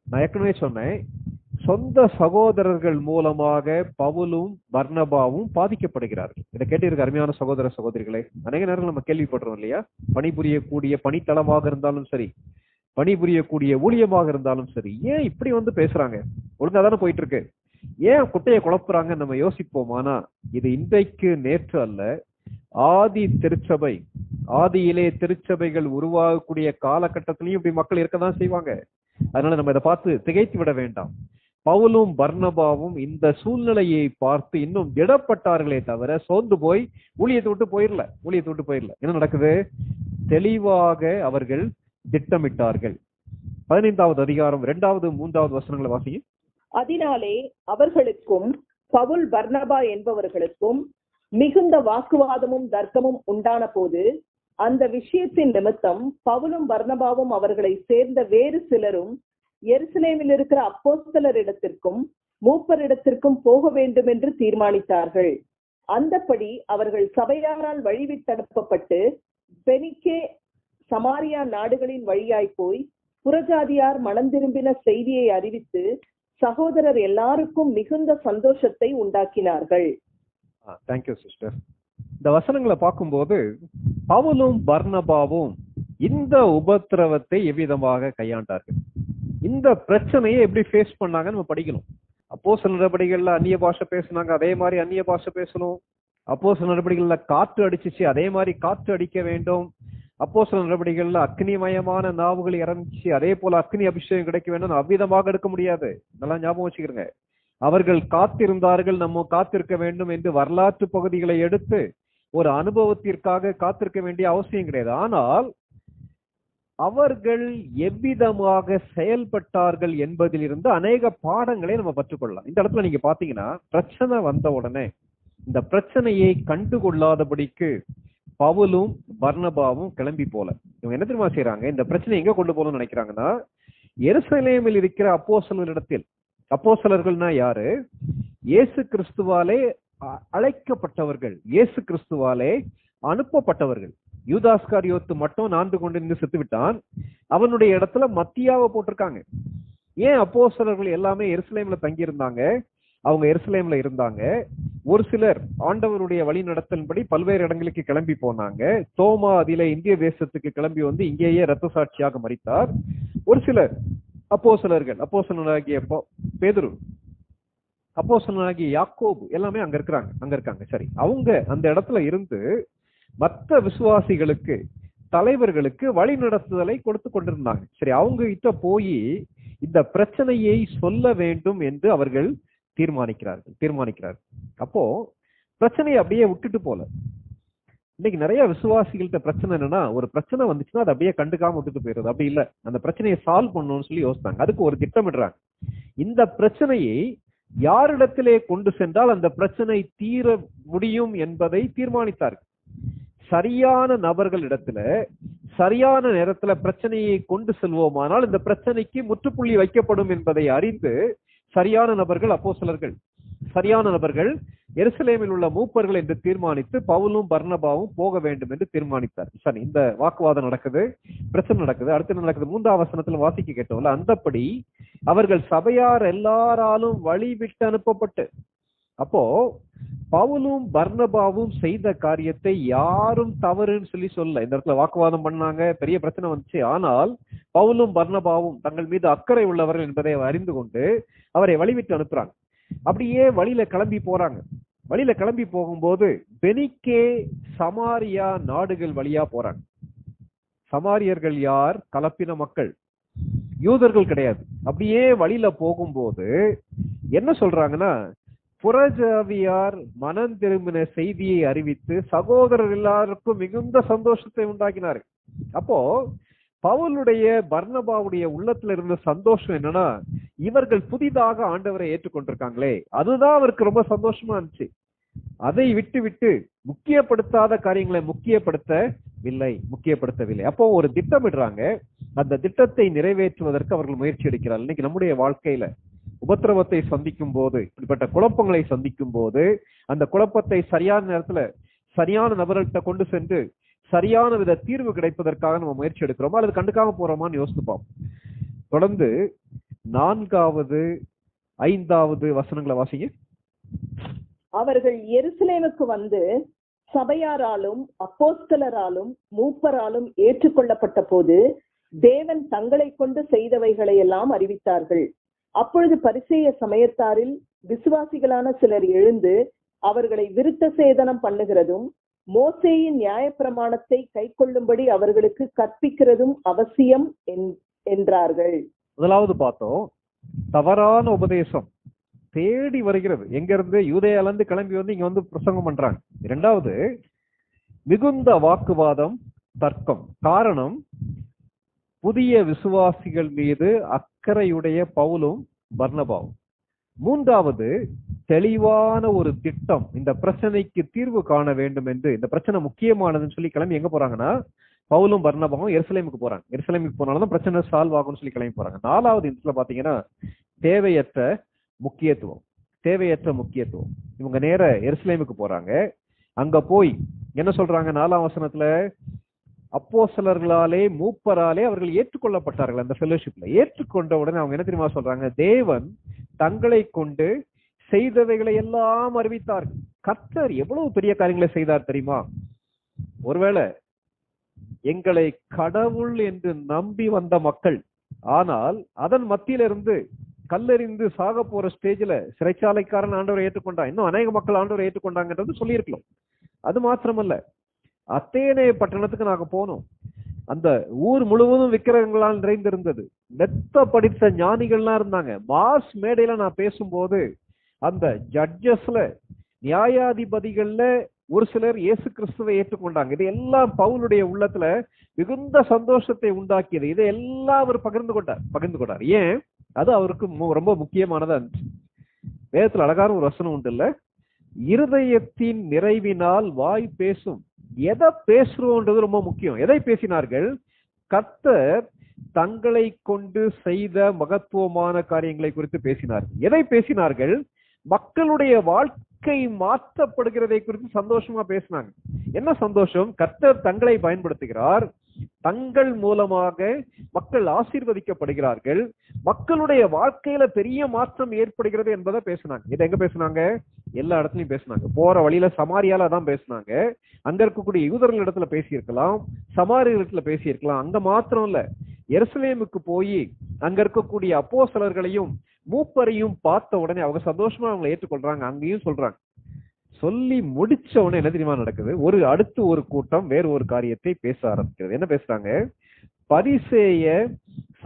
நான் ஏற்கனவே சொன்னேன், சொந்த சகோதரர்கள் மூலமாக பவுலும் பர்னபாவும் பாதிக்கப்படுகிறார்கள். இதை கேட்டிருக்க அருமையான சகோதர சகோதரிகளே, அநேக நேரம் நம்ம கேள்விப்படுறோம் இல்லையா? பணிபுரியக்கூடிய பணித்தளமாக இருந்தாலும் சரி, பணிபுரியக்கூடிய ஊழியமாக இருந்தாலும் சரி, ஏன் இப்படி வந்து பேசுறாங்க? ஒழுங்கா தானே போயிட்டு இருக்கு, ஏன் குட்டையை குழப்புறாங்க? நம்ம யோசிப்போம். ஆனா இது இன்றைக்கு நேற்று அல்ல. ஆதி திருச்சபை, ஆதியிலே திருச்சபைகள் உருவாகக்கூடிய காலகட்டத்திலையும் இப்படி மக்கள் இருக்கதான் செய்வாங்க. அதனால நம்ம இதை பார்த்து திகைத்து விட வேண்டாம். பவுலும் பர்னபாவும் இந்த சூழ்நிலையை பார்த்து இன்னும் திடப்பட்டார்களே தவிர சோர்ந்து போய் ஊழியத்தை விட்டு போயிடல. என்ன நடக்குது? தெளிவாக அவர்கள் திட்டமிட்டார்கள். 15வது அதிகாரம் 2வது 3வது வசனங்களை வாசியும். அதனாலே அவர்களுக்கும் பவுல் பர்னபா என்பவர்களுக்கும் மிகுந்த வாக்குவாதமும் தர்க்கமும் உண்டான போது அந்த விஷயத்தின் நிமித்தம் பவுலும் பர்னபாவும் அவர்களை சேர்ந்த வேறு சிலரும் எருசலேமில் இருக்கிற அப்போஸ்தலரிடத்திற்கும் மூப்பரிடத்திற்கும் போக வேண்டும் என்று தீர்மானித்தார்கள். அந்தப்படி அவர்கள் சபையாரால் வழிவிட்டனுப்பப்பட்டு பெனிக்கே சமாரியா நாடுகளின் வழியாய் போய் புறஜாதியார் மனம் திரும்பின செய்தியை அறிவித்து சகோதரர் எல்லாருக்கும் மிகுந்த சந்தோஷத்தை உண்டாக்கினார்கள். Thank you sister. இந்த வசனங்களை பார்க்கும்போது பவுலும் பர்னபாவும் இந்த உபத்திரவத்தை எவ்விதமாக கையாண்டார்கள், இந்த பிரச்சனையை எப்படி ஃபேஸ் பண்ணாங்கன்னு நம்ம படிக்கணும். அப்போஸ்தலர் நடவடிக்கைகள்ல அந்நிய பாஷை பேசினாங்க, அதே மாதிரி அந்நிய பாஷை பேசணும். அப்போஸ்தலர் நடவடிக்கைகள்ல காற்று அடிச்சிச்சு, அதே மாதிரி காற்று அடிக்க வேண்டும். அப்போஸ்தலர் நடவடிக்கைகள்ல அக்னிமயமான நாவுகள் இறந்துச்சு, அதே போல அக்னி அபிஷேகம் கிடைக்க வேண்டும். அவ்விதமாக எடுக்க முடியாது, நல்லா ஞாபகம் வச்சுக்கிறங்க. அவர்கள் காத்திருந்தார்கள், நம்ம காத்திருக்க வேண்டும் என்று வரலாற்று பகுதிகளை எடுத்து ஒரு அனுபவத்திற்காக காத்திருக்க வேண்டிய அவசியம் கிடையாது. ஆனால் அவர்கள் எவ்விதமாக செயல்பட்டார்கள் என்பதிலிருந்து அநேக பாடங்களை நம்ம கற்றுக்கொள்ளலாம். இந்த இடத்துல நீங்க பாத்தீங்கன்னா, பிரச்சனை வந்த உடனே இந்த பிரச்சனையை கண்டுகொள்ளாதபடிக்கு பவுலும் பர்னபாவும் கிளம்பி போல. இவங்க என்ன தெரியுமா செய்யறாங்க? இந்த பிரச்சனை எங்க கொண்டு போகணும்னு நினைக்கிறாங்கன்னா, எருசலேமில் இருக்கிற அப்போஸ்தலரிடத்தில். அப்போஸ்தலர்கள்னா யாரு? இயேசு கிறிஸ்துவாலே அழைக்கப்பட்டவர்கள், இயேசு கிறிஸ்துவாலே அனுப்பப்பட்டவர்கள். யூதாஸ்காரியோத்து மட்டும் 4 கொண்டு நின்று செத்து விட்டான். அவனுடைய இடத்துல மத்தியாவை போட்டிருக்காங்க. ஏன் அப்போஸ்தலர்கள் எல்லாமே எருசலேம்ல தங்கி இருந்தாங்க? அவங்க எருசலேம்ல இருந்தாங்க. ஒரு சிலர் ஆண்டவருடைய வழி நடத்தலின்படி பல்வேறு இடங்களுக்கு கிளம்பி போனாங்க. தோமா அதிலே இந்திய தேசத்துக்கு கிளம்பி வந்து இங்கேயே இரத்த சாட்சியாக மரித்தார். ஒரு சிலர் அப்போஸ்தலர்கள், அப்போஸ்தலனாகிய பேதுரு, அப்போஸ்தலனாகிய யாக்கோபு எல்லாமே அங்க இருக்காங்க. சரி, அவங்க அந்த இடத்துல இருந்து மற்ற விசுவாசிகளுக்கு, தலைவர்களுக்கு வழி நடத்துதலை கொடுத்து கொண்டிருந்தாங்க. சரி, அவங்க கிட்ட போய் இந்த பிரச்சனையை சொல்ல வேண்டும் என்று அவர்கள் தீர்மானிக்கிறார்கள். அப்போ பிரச்சனையை அப்படியே விட்டுட்டு போல. இன்னைக்கு நிறைய விசுவாசிகள்கிட்ட பிரச்சனை என்னன்னா, ஒரு பிரச்சனை வந்துச்சுன்னா அதை அப்படியே கண்டுக்காம விட்டுட்டு போயிடுறது. அப்படி இல்ல, அந்த பிரச்சனையை சால்வ் பண்ணணும்னு சொல்லி யோசித்தாங்க. அதுக்கு ஒரு திட்டமிடுறாங்க. இந்த பிரச்சனையை யாரிடத்திலே கொண்டு சென்றால் அந்த பிரச்சனை தீர முடியும் என்பதை தீர்மானித்தார்கள். சரியான நபர்கள் இடத்துல சரியான நேரத்துல பிரச்சனையை கொண்டு செல்வோமானால் இந்த பிரச்சனைக்கு முற்றுப்புள்ளி வைக்கப்படும் என்பதை அறிந்து சரியான நபர்கள் அப்போஸ்தலர்கள், சரியான நபர்கள் எருசலேமில் உள்ள மூப்பர்கள் என்று தீர்மானித்து பவுலும் பர்னபாவும் போக வேண்டும் என்று தீர்மானித்தார். சரி, இந்த வாக்குவாதம் நடக்குது, பிரச்சனை நடக்குது. அடுத்து நடக்குது 3வது வசனத்துல வாசிக்க கேட்டோம்ல, அந்தப்படி அவர்கள் சபையார் எல்லாராலும் வழி விட்டு அனுப்பப்பட்டு. அப்போ பவுலும் பர்னபாவும் செய்த காரியத்தை யாரும் தவறுன்னு சொல்லி சொல்ல. இந்த இடத்துல வாக்குவாதம் பண்ணாங்க, பெரிய பிரச்சனை வந்துச்சு. ஆனால் பவுலும் பர்னபாவும் தங்கள் மீது அக்கறை உள்ளவர்கள் என்பதை அறிந்து கொண்டு அவரை வழிவிட்டு அனுப்புறாங்க. அப்படியே வழியில கிளம்பி போறாங்க. வழியில கிளம்பி போகும்போது பெனிக்கே சமாரியா நாடுகள் வழியா போறாங்க. சமாரியர்கள் யார்? கலப்பின மக்கள், யூதர்கள் கிடையாது. அப்படியே வழியில போகும்போது என்ன சொல்றாங்கன்னா, புறஜாதியார் மனம் திரும்பின செய்தியை அறிவித்து சகோதரர் எல்லாருக்கும் மிகுந்த சந்தோஷத்தை உண்டாக்கினார். அப்போ பவுலுடைய பர்னபாவுடைய உள்ளத்துல இருந்த சந்தோஷம் என்னன்னா, இவர்கள் புதிதாக ஆண்டவரை ஏற்றுக்கொண்டிருக்காங்களே, அதுதான் அவருக்கு ரொம்ப சந்தோஷமா இருந்துச்சு. அதை விட்டு விட்டு முக்கியப்படுத்தாத காரியங்களை முக்கியப்படுத்தவில்லை. அப்போ ஒரு திட்டமிடுறாங்க. அந்த திட்டத்தை நிறைவேற்றுவதற்கு அவர்கள் முயற்சி எடுக்கிறார்கள். இன்னைக்கு நம்முடைய வாழ்க்கையில உபத்திரவத்தை சந்திக்கும் போது, இப்படிப்பட்ட குழப்பங்களை சந்திக்கும் போது, அந்த குழப்பத்தை சரியான நேரத்துல சரியான நபர்கள்ட்ட கொண்டு சென்று சரியான வித தீர்வு கிடைப்பதற்காக நம்ம முயற்சி எடுக்கிறோமா அல்லது கண்டுக்காம போறோமான்னு யோசித்துப்போம். தொடர்ந்து 4வது 5வது வசனங்களை வாசிங்க. அவர்கள் எருசலேமுக்கு வந்து சபையாராலும் அப்போஸ்தலராலும் மூப்பராலும் ஏற்றுக்கொள்ளப்பட்ட போது தேவன் தங்களை கொண்டு செய்தவைகளை எல்லாம் அறிவித்தார்கள். அப்பொழுது பரிசேய சமயத்தாரில் விசுவாசிகளான சிலர் எழுந்து அவர்களை விருத்த சேதனம் பண்ணுகிறதும் மோசேயின் நியாயப்பிரமாணத்தை கைக்கொள்ளும்படி அவர்களுக்கு கற்பிக்கிறதும் அவசியம் என்றார்கள். முதலாவது பார்த்தோம், தவறான உபதேசம் தேடி வருகிறது. எங்க இருந்து? யூதேயால இருந்து கிளம்பி வந்து இங்க வந்து பிரசங்கம் பண்றாங்க. இரண்டாவது, மிகுந்த வாக்குவாதம், தர்க்கம். காரணம், புதிய விசுவாசிகள் மீது அக்கறையுடைய பவுலும் பர்னபாவும். மூன்றாவது, தெளிவான ஒரு திட்டம், இந்த பிரச்சனைக்கு தீர்வு காண வேண்டும் என்று, இந்த பிரச்சனை முக்கியமானதுன்னு சொல்லி கிளம்பி எங்க போறாங்கன்னா, பவுலும் பர்னபாவும் எருசலேமுக்கு போறாங்க. எருசலேமுக்கு போனாலும் பிரச்சனை சால்வ் ஆகும்னு சொல்லி கிளம்பி போறாங்க. 4வது இடத்துல பாத்தீங்கன்னா தேவையற்ற முக்கியத்துவம். இவங்க நேர எருசலேமுக்கு போறாங்க. அங்க போய் என்ன சொல்றாங்க? 4ஆம் வசனத்துல, அப்போஸ்தலர்களாலே மூப்பராலே அவர்கள் ஏற்றுக்கொள்ளப்பட்டார்கள். அந்த ஃபெலோஷிப்ல ஏற்றுக்கொண்ட உடனே அவங்க என்ன தெரியுமா சொல்றாங்க? தேவன் தங்களை கொண்டு செய்தவைகளை எல்லாம் அறிவித்தார்கள். கர்த்தர் எவ்வளவு பெரிய காரியங்களை செய்தார் தெரியுமா? ஒருவேளை எங்களை கடவுள் என்று நம்பி வந்த மக்கள், ஆனால் அதன் மத்தியிலிருந்து கல்லெறிந்து சாக போற ஸ்டேஜ்ல சிறைச்சாலைக்காரன் ஆண்டவரை ஏற்றுக்கொண்டான். இன்னும் அநேக மக்கள் ஆண்டவரை ஏற்றுக்கொண்டாங்கன்றது சொல்லியிருக்கலாம். அது மாத்திரமல்ல, அத்தேனே பட்டணத்துக்கு நாங்க போனோம். அந்த ஊர் முழுவதும் விக்கிரகங்களால் நிறைந்திருந்தது. மெத்த படித்த ஞானிகள்லாம் இருந்தாங்க. மாஸ் மேடையில நான் பேசும்போது அந்த ஜட்ஜஸ்ல, நியாயாதிபதிகள்ல ஒரு சிலர் இயேசு கிறிஸ்துவை ஏற்றுக்கொண்டாங்க. இது எல்லாம் பவுலுடைய உள்ளத்துல மிகுந்த சந்தோஷத்தை உண்டாக்கியது. இதை எல்லாம் அவர் பகிர்ந்து கொண்டார். ஏன்? அது அவருக்கு ரொம்ப முக்கியமானதா இருந்துச்சு. வேதத்துல அழகான ஒரு வசனம் உண்டு இல்ல, இருதயத்தின் நிறைவினால் வாய் பேசும். எதை பேசுறோன்றது ரொம்ப முக்கியம். எதை பேசினார்கள்? கர்த்தர் தங்களை கொண்டு செய்த மகத்துவமான காரியங்களை குறித்து பேசினார்கள். எதை பேசினார்கள்? மக்களுடைய வாழ்க்கை மாற்றப்படுகிறதை குறித்து சந்தோஷமா பேசினாங்க. என்ன சந்தோஷம்? கர்த்தர் தங்களை பயன்படுத்துகிறார், தங்கள் மூலமாக மக்கள் ஆசீர்வதிக்கப்படுகிறார்கள், மக்களுடைய வாழ்க்கையில பெரிய மாற்றம் ஏற்படுகிறது என்பதை பேசினாங்க. இதை எங்க பேசினாங்க? எல்லா இடத்துலயும் பேசினாங்க. போற வழியில சமாரியால தான் பேசினாங்க. அங்க இருக்கக்கூடிய யூதர்கள் இடத்துல பேசியிருக்கலாம், சமாரியர்களிடத்துல பேசியிருக்கலாம். அங்க மாத்திரம் இல்ல, எருசலேமுக்கு போய் அங்க இருக்கக்கூடிய அப்போஸ்தலர்களையும் மூப்பரையும் பார்த்த உடனே அவங்க சந்தோஷமா அவங்களை ஏற்றுக்கொள்றாங்க. அங்கேயும் சொல்றாங்க. சொல்லி முடிச்ச உடனே என்ன தெரியுமா நடக்குது? அடுத்து ஒரு கூட்டம் வேறு ஒரு காரியத்தை பேச ஆரம்பிக்கிறது. என்ன பேசுறாங்க? பரிசேய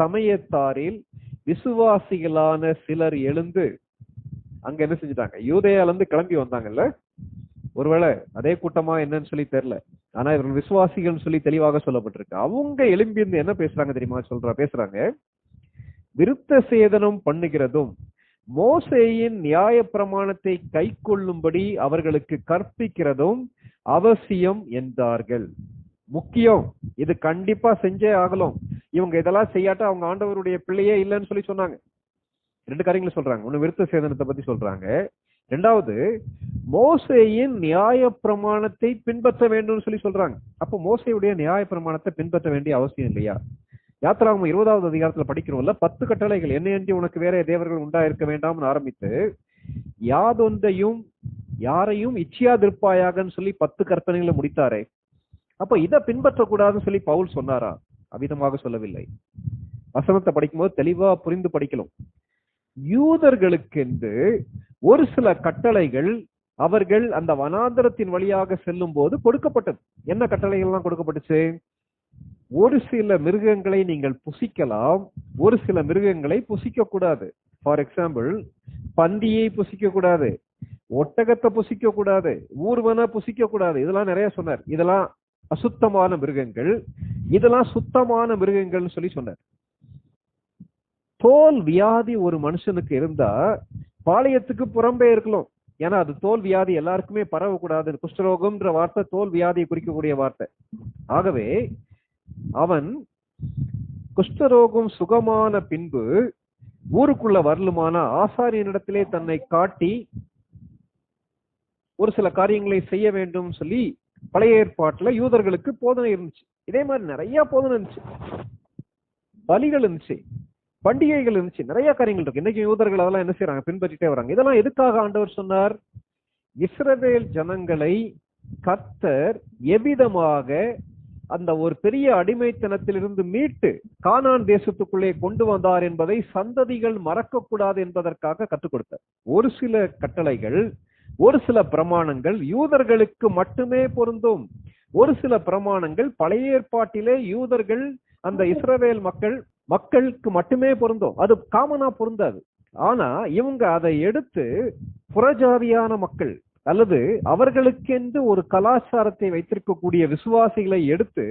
சமயத்தாரில் விசுவாசிகளான சிலர் எழுந்து, அங்க என்ன செஞ்சுட்டாங்க? யூதேயால இருந்து கிளம்பி வந்தாங்கல்ல, ஒருவேளை அதே கூட்டமா என்னன்னு சொல்லி தெரியல, ஆனா இவர்கள் விசுவாசிகள் சொல்லி தெளிவாக சொல்லப்பட்டிருக்கு. அவங்க எழும்பி இருந்து என்ன பேசுறாங்க தெரியுமா? பேசுறாங்க, விருத்த சேதனம் பண்ணுகிறதும் மோசேயின் நியாய பிரமாணத்தை கை கொள்ளும்படி அவர்களுக்கு கற்பிக்கிறதும் அவசியம் என்றார்கள். முக்கியம், இது கண்டிப்பா செஞ்சே ஆகலாம். இவங்க இதெல்லாம் செய்யாட்டா அவங்க ஆண்டவருடைய பிள்ளையே இல்லைன்னு சொல்லி சொன்னாங்க. 2 காரியங்களை சொல்றாங்க. ஒண்ணு விருத்த சேதனத்தை பத்தி சொல்றாங்க, 2வது மோசேயின் நியாய பிரமாணத்தை பின்பற்ற வேண்டும் சொல்லி சொல்றாங்க. அப்போ மோசேயுடைய நியாய பிரமாணத்தை பின்பற்ற வேண்டிய அவசியம் இல்லையா? யாத்திராகமம் 20வது அதிகாரத்துல படிக்கிறோம்ல, 10 கட்டளைகள், என்னையன்றி உனக்கு வேற தேவர்கள் உண்டாயிருக்க வேண்டாம்னு ஆரம்பித்து யாதொன்றையும் யாரையும் இச்சியாதிருப்பாயாகன்னு சொல்லி 10 கற்பனைகளை முடித்தாரே. அப்ப இதை பின்பற்றக்கூடாதுன்னு சொல்லி பவுல் சொன்னாரா? அவ்விதமாக சொல்லவில்லை. வசனத்தை படிக்கும்போது தெளிவா புரிந்து படிக்கலாம். யூதர்களுக்கென்று ஒரு சில கட்டளைகள் அவர்கள் அந்த வனாந்தரத்தின் வழியாக செல்லும் போது கொடுக்கப்பட்டது. என்ன கட்டளைகள்லாம் கொடுக்கப்பட்டுச்சு? ஒரு சில மிருகங்களை நீங்கள் புசிக்கலாம், ஒரு சில மிருகங்களை புசிக்க கூடாது. ஃபார் எக்ஸாம்பிள், பந்தியை புசிக்க கூடாது, ஒட்டகத்தை புசிக்க கூடாது, ஊர்வன புசிக்க கூடாது. இதெல்லாம் நிறைய சொன்னார். இதெல்லாம் அசுத்தமான மிருகங்கள், இதெல்லாம் சுத்தமான மிருகங்கள்னு சொல்லி சொன்னார். தோல் வியாதி ஒரு மனுஷனுக்கு இருந்தா பாளையத்துக்கு புறம்பே இருக்கலாம். ஏன்னா அது தோல் வியாதி எல்லாருக்குமே பரவக்கூடாது. குஷ்டரோகம்ன்ற வார்த்தை தோல் வியாதியை குறிக்கக்கூடிய வார்த்தை. ஆகவே அவன் குஷ்டரோகம் சுகமான பின்பு ஊருக்குள்ள வரலுமான ஆசாரியனிடத்திலே தன்னை காட்டி ஒரு சில காரியங்களை செய்ய வேண்டும் சொல்லி பழைய ஏற்பாட்டுல யூதர்களுக்கு போதனை இருந்துச்சு. இதே மாதிரி நிறைய போதனை இருந்துச்சு, பலிகள் இருந்துச்சு, பண்டிகைகள் இருந்துச்சு, நிறைய காரியங்கள் இருக்கு. இன்னைக்கு யூதர்கள் அதெல்லாம் என்ன செய்யறாங்க? பின்பற்றிட்டே வராங்க. இதெல்லாம் எதுக்காக ஆண்டவர் சொன்னார்? இஸ்ரவேல் ஜனங்களை கர்த்தர் எவ்விதமாக அந்த ஒரு பெரிய அடிமைத்தனத்திலிருந்து மீட்டு கானான் தேசத்துக்குள்ளே கொண்டு வந்தார் என்பதை சந்ததிகள் மறக்க கூடாது என்பதற்காக கற்றுக் கொடுத்தார். ஒரு சில கட்டளைகள், ஒரு சில பிரமாணங்கள் யூதர்களுக்கு மட்டுமே பொருந்தும். ஒரு சில பிரமாணங்கள் பழைய ஏற்பாட்டிலே யூதர்கள் அந்த இஸ்ரவேல் மக்களுக்கு மட்டுமே பொருந்தும். அது காமனா பொருந்தாது. ஆனா இவங்க அதை எடுத்து புறஜாதியான மக்கள் அல்லது அவர்களுக்கென்று ஒரு கலாச்சாரத்தை வைத்திருக்கக்கூடிய விசுவாசிகளை எடுத்து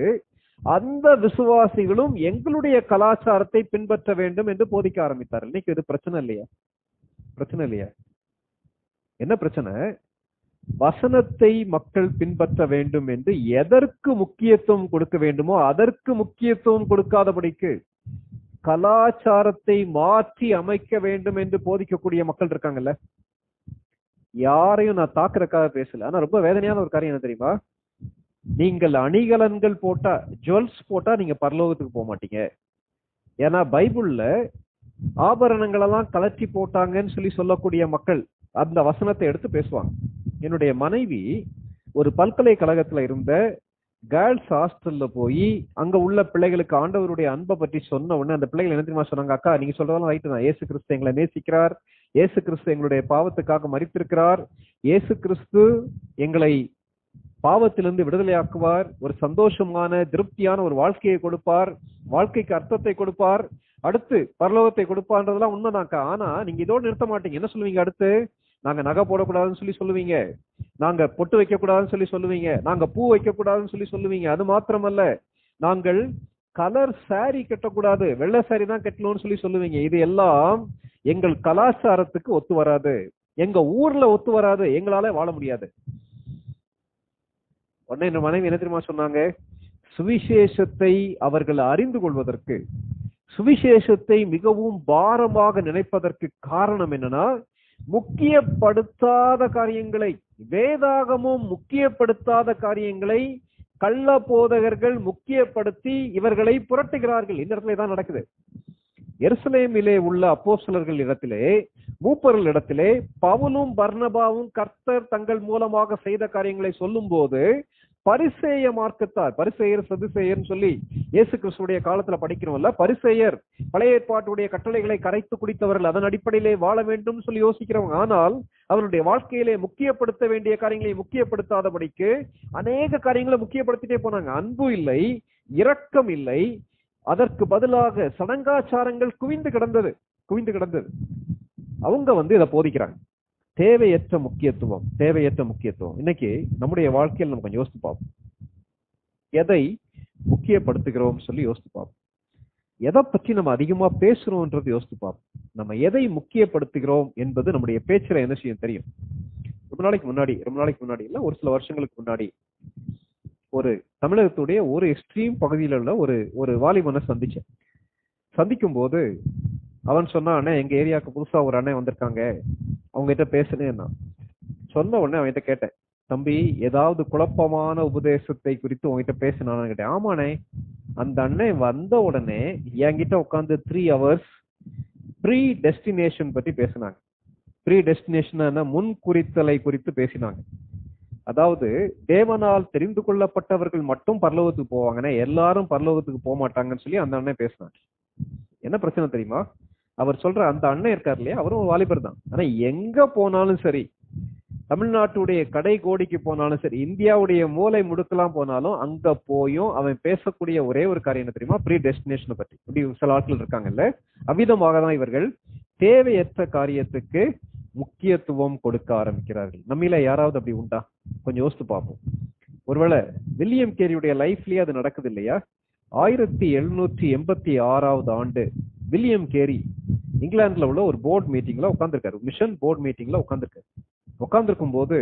அந்த விசுவாசிகளும் எங்களுடைய கலாச்சாரத்தை பின்பற்ற வேண்டும் என்று போதிக்க ஆரம்பித்தார். இன்னைக்கு இது பிரச்சனை இல்லையா? பிரச்சனை இல்லையா? என்ன பிரச்சனை? வசனத்தை மக்கள் பின்பற்ற வேண்டும் என்று எதற்கு முக்கியத்துவம் கொடுக்க வேண்டுமோ அதற்கு முக்கியத்துவம் கொடுக்காதபடிக்கு கலாச்சாரத்தை மாற்றி அமைக்க வேண்டும் என்று போதிக்கக்கூடிய மக்கள் இருக்காங்கல்ல. யாரையும் நான் தாக்குறதுக்காக பேசல. ஆனா ரொம்ப வேதனையான ஒரு காரியம் என்ன தெரியுமா? நீங்கள் அணிகலன்கள் போட்டா, ஜுவல்ஸ் போட்டா நீங்க பரலோகத்துக்கு போக மாட்டீங்க. ஏன்னா பைபிள்ல ஆபரணங்கள் எல்லாம் கலற்றி போட்டாங்கன்னு சொல்லக்கூடிய மக்கள் அந்த வசனத்தை எடுத்து பேசுவாங்க. என்னுடைய மனைவி ஒரு பல்கலைக்கழகத்துல இருந்த கேர்ள்ஸ் ஹாஸ்டல்ல போய் அங்க உள்ள பிள்ளைகளுக்கு ஆண்டவருடைய அன்பை பற்றி சொன்ன உடனே அந்த பிள்ளைகள் என்ன தெரியுமா சொன்னாங்க? அக்கா, நீங்க சொல்றதெல்லாம் ரைட்டு தான். இயேசு கிறிஸ்து எங்களை நேசிக்கிறார், இயேசு கிறிஸ்து எங்களுடைய பாவத்துக்காக மரித்திருக்கிறார், இயேசு கிறிஸ்து எங்களை பாவத்திலிருந்து விடுதலையாக்குவார், ஒரு சந்தோஷமான திருப்தியான ஒரு வாழ்க்கையை கொடுப்பார், வாழ்க்கைக்கு அர்த்தத்தை கொடுப்பார், அடுத்து பரலோகத்தை கொடுப்பார்ன்றதெல்லாம் உண்மைதான்க்கா. ஆனா நீங்க இதோடு நிறுத்த மாட்டீங்க. என்ன சொல்லுவீங்க? அடுத்து நாங்க நகை போடக்கூடாதுன்னு சொல்லி சொல்லுவீங்க, நாங்க பொட்டு வைக்க கூடாதுன்னு சொல்லி சொல்லுவீங்க, நாங்க பூ வைக்க கூடாதுன்னு சொல்லி சொல்லுவீங்க. அது மாத்திரமல்ல, நாங்கள் கலர் சாரி கட்டக்கூடாது, வெள்ளை சாரி தான் கட்டணும்னு சொல்லி சொல்லுவீங்க. இது எல்லாம் எங்கள் கலாச்சாரத்துக்கு ஒத்து வராது, எங்க ஊர்ல ஒத்து வராது, எங்களால வாழ முடியாது. உடனே என் மனைவி என்ன தெரியுமா சொன்னாங்க? சுவிசேஷத்தை அவர்கள் அறிந்து கொள்வதற்கு, சுவிசேஷத்தை மிகவும் பாரமாக நினைப்பதற்கு காரணம் என்னன்னா, முக்கியப்படுத்தாத காரியங்களை, வேதாகமும் முக்கியப்படுத்தாத காரியங்களை கள்ள போதகர்கள் முக்கியப்படுத்தி இவர்களை புரட்டுகிறார்கள். இந்த இடத்துல தான் நடக்குது. எருசலேமிலே உள்ள அப்போஸ்தலர்கள் இடத்திலே, மூப்பர்கள் இடத்திலே பவுலும் பர்னபாவும் கர்த்தர் தங்கள் மூலமாக செய்த காரியங்களை சொல்லும் போது பரிசேய மார்க்கத்தார், பரிசேயர் சதுசேயர் சொல்லி இயேசு கிறிஸ்துடைய காலத்துல படிக்கிறோம்ல, பரிசேயர் பழைய ஏற்பாட்டுடைய கட்டளைகளை கரைத்து குடித்தவர்கள், அதன் அடிப்படையிலே வாழ வேண்டும் சொல்லி யோசிக்கிறவங்க. ஆனால் அவருடைய வாழ்க்கையிலே முக்கியப்படுத்த வேண்டிய காரியங்களை முக்கியப்படுத்தாதபடிக்கு அநேக காரியங்களை முக்கியப்படுத்திட்டே போனாங்க. அன்பு இல்லை, இரக்கம் இல்லை, அதற்கு பதிலாக சடங்காச்சாரங்கள் குவிந்து கிடந்தது. அவங்க இதை போதிக்கிறாங்க. தேவையற்ற முக்கியத்துவம். இன்னைக்கு நம்முடைய வாழ்க்கையில் நம்ம கொஞ்சம் யோசித்து பார்ப்போம். எதை முக்கியப்படுத்துகிறோம் சொல்லி யோசித்து பார்ப்போம். எதை பற்றி நம்ம அதிகமா பேசுறோம்ன்றது யோசித்து பார்ப்போம். நம்ம எதை முக்கியப்படுத்துகிறோம் என்பது நம்முடைய பேச்சுல என்ன செய்யும் தெரியும். ரொம்ப நாளைக்கு முன்னாடி இல்ல, ஒரு சில வருஷங்களுக்கு முன்னாடி ஒரு தமிழகத்துடைய ஒரு எக்ஸ்ட்ரீம் பகுதியில உள்ள ஒரு வாலிபனை சந்திக்கும் போது அவன் சொன்னான், அண்ணே எங்க ஏரியாவுக்கு புதுசா ஒரு அண்ணன் வந்திருக்காங்க, அவங்க கிட்ட பேசுனேன். சொன்ன உடனே அவன்கிட்ட கேட்டேன், தம்பி ஏதாவது குழப்பமான உபதேசத்தை குறித்து உங்ககிட்ட பேசினான்னு கேட்டேன். ஆமாண்ணே, அந்த அண்ணன் வந்த உடனே என்கிட்ட உட்காந்து 3 hours ப்ரீ டெஸ்டினேஷன் பத்தி பேசினாங்க. ப்ரீ டெஸ்டினேஷன் முன் குறித்தலை குறித்து பேசினாங்க. அதாவது தேவனால் தெரிந்து கொள்ளப்பட்டவர்கள் மட்டும் பரலோகத்துக்கு போவாங்கன்னா எல்லாரும் பரலோகத்துக்கு போக மாட்டாங்கன்னு சொல்லி அந்த அண்ணன் பேசினாங்க. என்ன பிரச்சனை தெரியுமா? அவர் சொல்ற அந்த அண்ணன் இருக்கார் இல்லையா, அவரும் வாலிபர் தான். ஆனா எங்க போனாலும் சரி, தமிழ்நாட்டுடைய கடை கோடிக்கு போனாலும் சரி, இந்தியாவுடைய மூலை முடுக்கலாம் போனாலும் அங்க போயும் அவன் பேசக்கூடிய ஒரே ஒரு காரியம் என்ன தெரியுமா? ப்ரீ டெஸ்டினேஷனை பத்தி. இப்படி சில ஆட்கள் இருக்காங்கல்ல, அவ்விதமாக தான் இவர்கள் தேவையற்ற காரியத்துக்கு முக்கியத்துவம் கொடுக்க ஆரம்பிக்கிறார்கள். நம்மில யாராவது அப்படி உண்டா? கொஞ்சம் யோசித்து பார்ப்போம். ஒருவேளை வில்லியம் கேரியுடைய லைஃப்லயே அது நடக்குது இல்லையா? 1786 ஆண்டு வில்லியம் கேரி இங்கிலாந்துல உள்ள ஒரு போர்டு மீட்டிங்ல உட்கார்ந்துருக்காரு, மிஷன் போர்டு மீட்டிங்ல உட்கார்ந்துருக்காரு. உட்கார்ந்துருக்கும் போது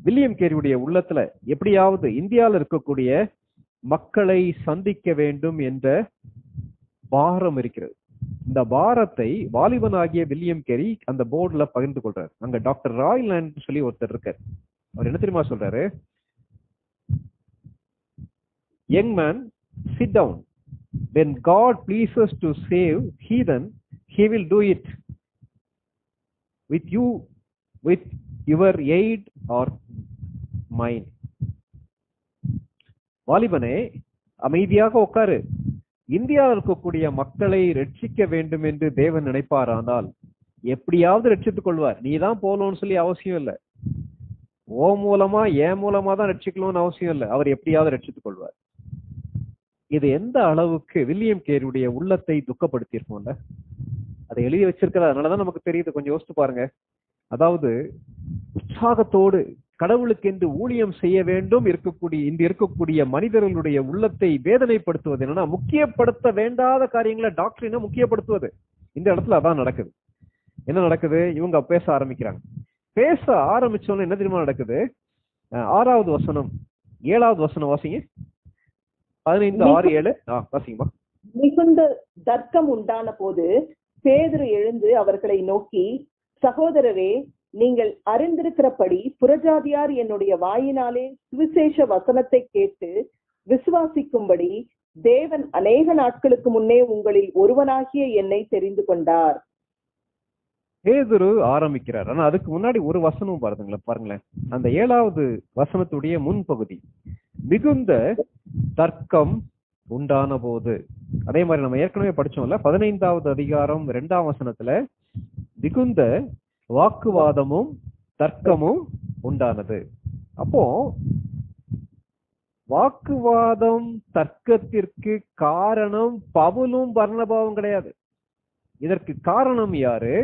வில்லியம் கேரியுடைய உள்ளத்துல எப்படியாவது இந்தியாவில் இருக்கக்கூடிய மக்களை சந்திக்க வேண்டும் என்ற பாரம் இருக்கிறது. இந்த பாரத்தை வாலிபனாகிய வில்லியம் கேரி அந்த போர்டுல பகிர்ந்து கொள்றாரு. அங்க டாக்டர் ராய்லாண்ட் சொல்லி ஒருத்தர் இருக்காரு. அவர் என்ன தெரியுமா சொல்றாரு? Young man, sit down. When God pleases to save heathen, he will do it with you, with your aid or mine. வாலிபனே, அமைதியாக உட்காரு. இந்தியாவில் இருக்கக்கூடிய மக்களை ரட்சிக்க வேண்டும் என்று தேவன் நினைப்பாரானால் எப்படியாவது ரட்சித்துக் கொள்வார். நீ தான் போகணும்னு சொல்லி அவசியம் இல்லை. ஓ மூலமா என் மூலமா தான் ரட்சிக்கணும்னு அவசியம் இல்லை. அவர் எப்படியாவது ரட்சித்துக் கொள்வார். இது எந்த அளவுக்கு வில்லியம் கேரியுடைய உள்ளத்தை துக்கப்படுத்தி இருக்கும்ல, அதை எழுதி வச்சிருக்கிற. அதனாலதான் நமக்கு தெரியுது. கொஞ்சம் யோசித்து பாருங்க. அதாவது உற்சாகத்தோடு கடவுளுக்கு என்று ஊழியம் செய்ய வேண்டும் இருக்கக்கூடிய மனிதர்களுடைய உள்ளத்தை வேதனைப்படுத்துவது என்னன்னா, முக்கியப்படுத்த வேண்டாத காரியங்களை டாக்டரினை முக்கியப்படுத்துவது. இந்த இடத்துல அதான் நடக்குது. என்ன நடக்குது? இவங்க பேச ஆரம்பிக்கிறாங்க. பேச ஆரம்பிச்சோன்னு என்ன தெரியுமா நடக்குது? 6வது வசனம் 7வது வசனம் வாசிங்க. 15:6-7 வாசிங்கம்மா. மிகுந்த தர்க்கம் உண்டான போது பேதுரு எழுந்து அவர்களை நோக்கி, சகோதரரே, நீங்கள் அறிந்திருக்கிறபடி புறஜாதியார் என்னுடைய வாயினாலே சுவிசேஷ வசனத்தை கேட்டு விசுவாசிக்கும்படி தேவன் அநேக நாட்களுக்கு முன்னே உங்களில் ஒருவனாகிய என்னை தெரிந்து கொண்டார். பேதுரு ஆரம்பிக்கிறார். ஆனா அதுக்கு முன்னாடி ஒரு வசனம் பாருங்களேன். அந்த 7வது வசனத்துடைய முன்பகுதி, மிகுந்த தர்க்கம் உண்டான போது. அதே மாதிரி நம்ம ஏற்கனவே படிச்சோம்ல, 15வது அதிகாரம் 2ஆம் வசனத்துல மிகுந்த வாக்குவாதமும் தர்க்கமும் உண்டானது. அப்போ வாக்குவாதம் தர்க்கத்திற்கு காரணம் பவுலும் பர்னபாவும் கிடையாது. இதற்கு காரணம் யாரு?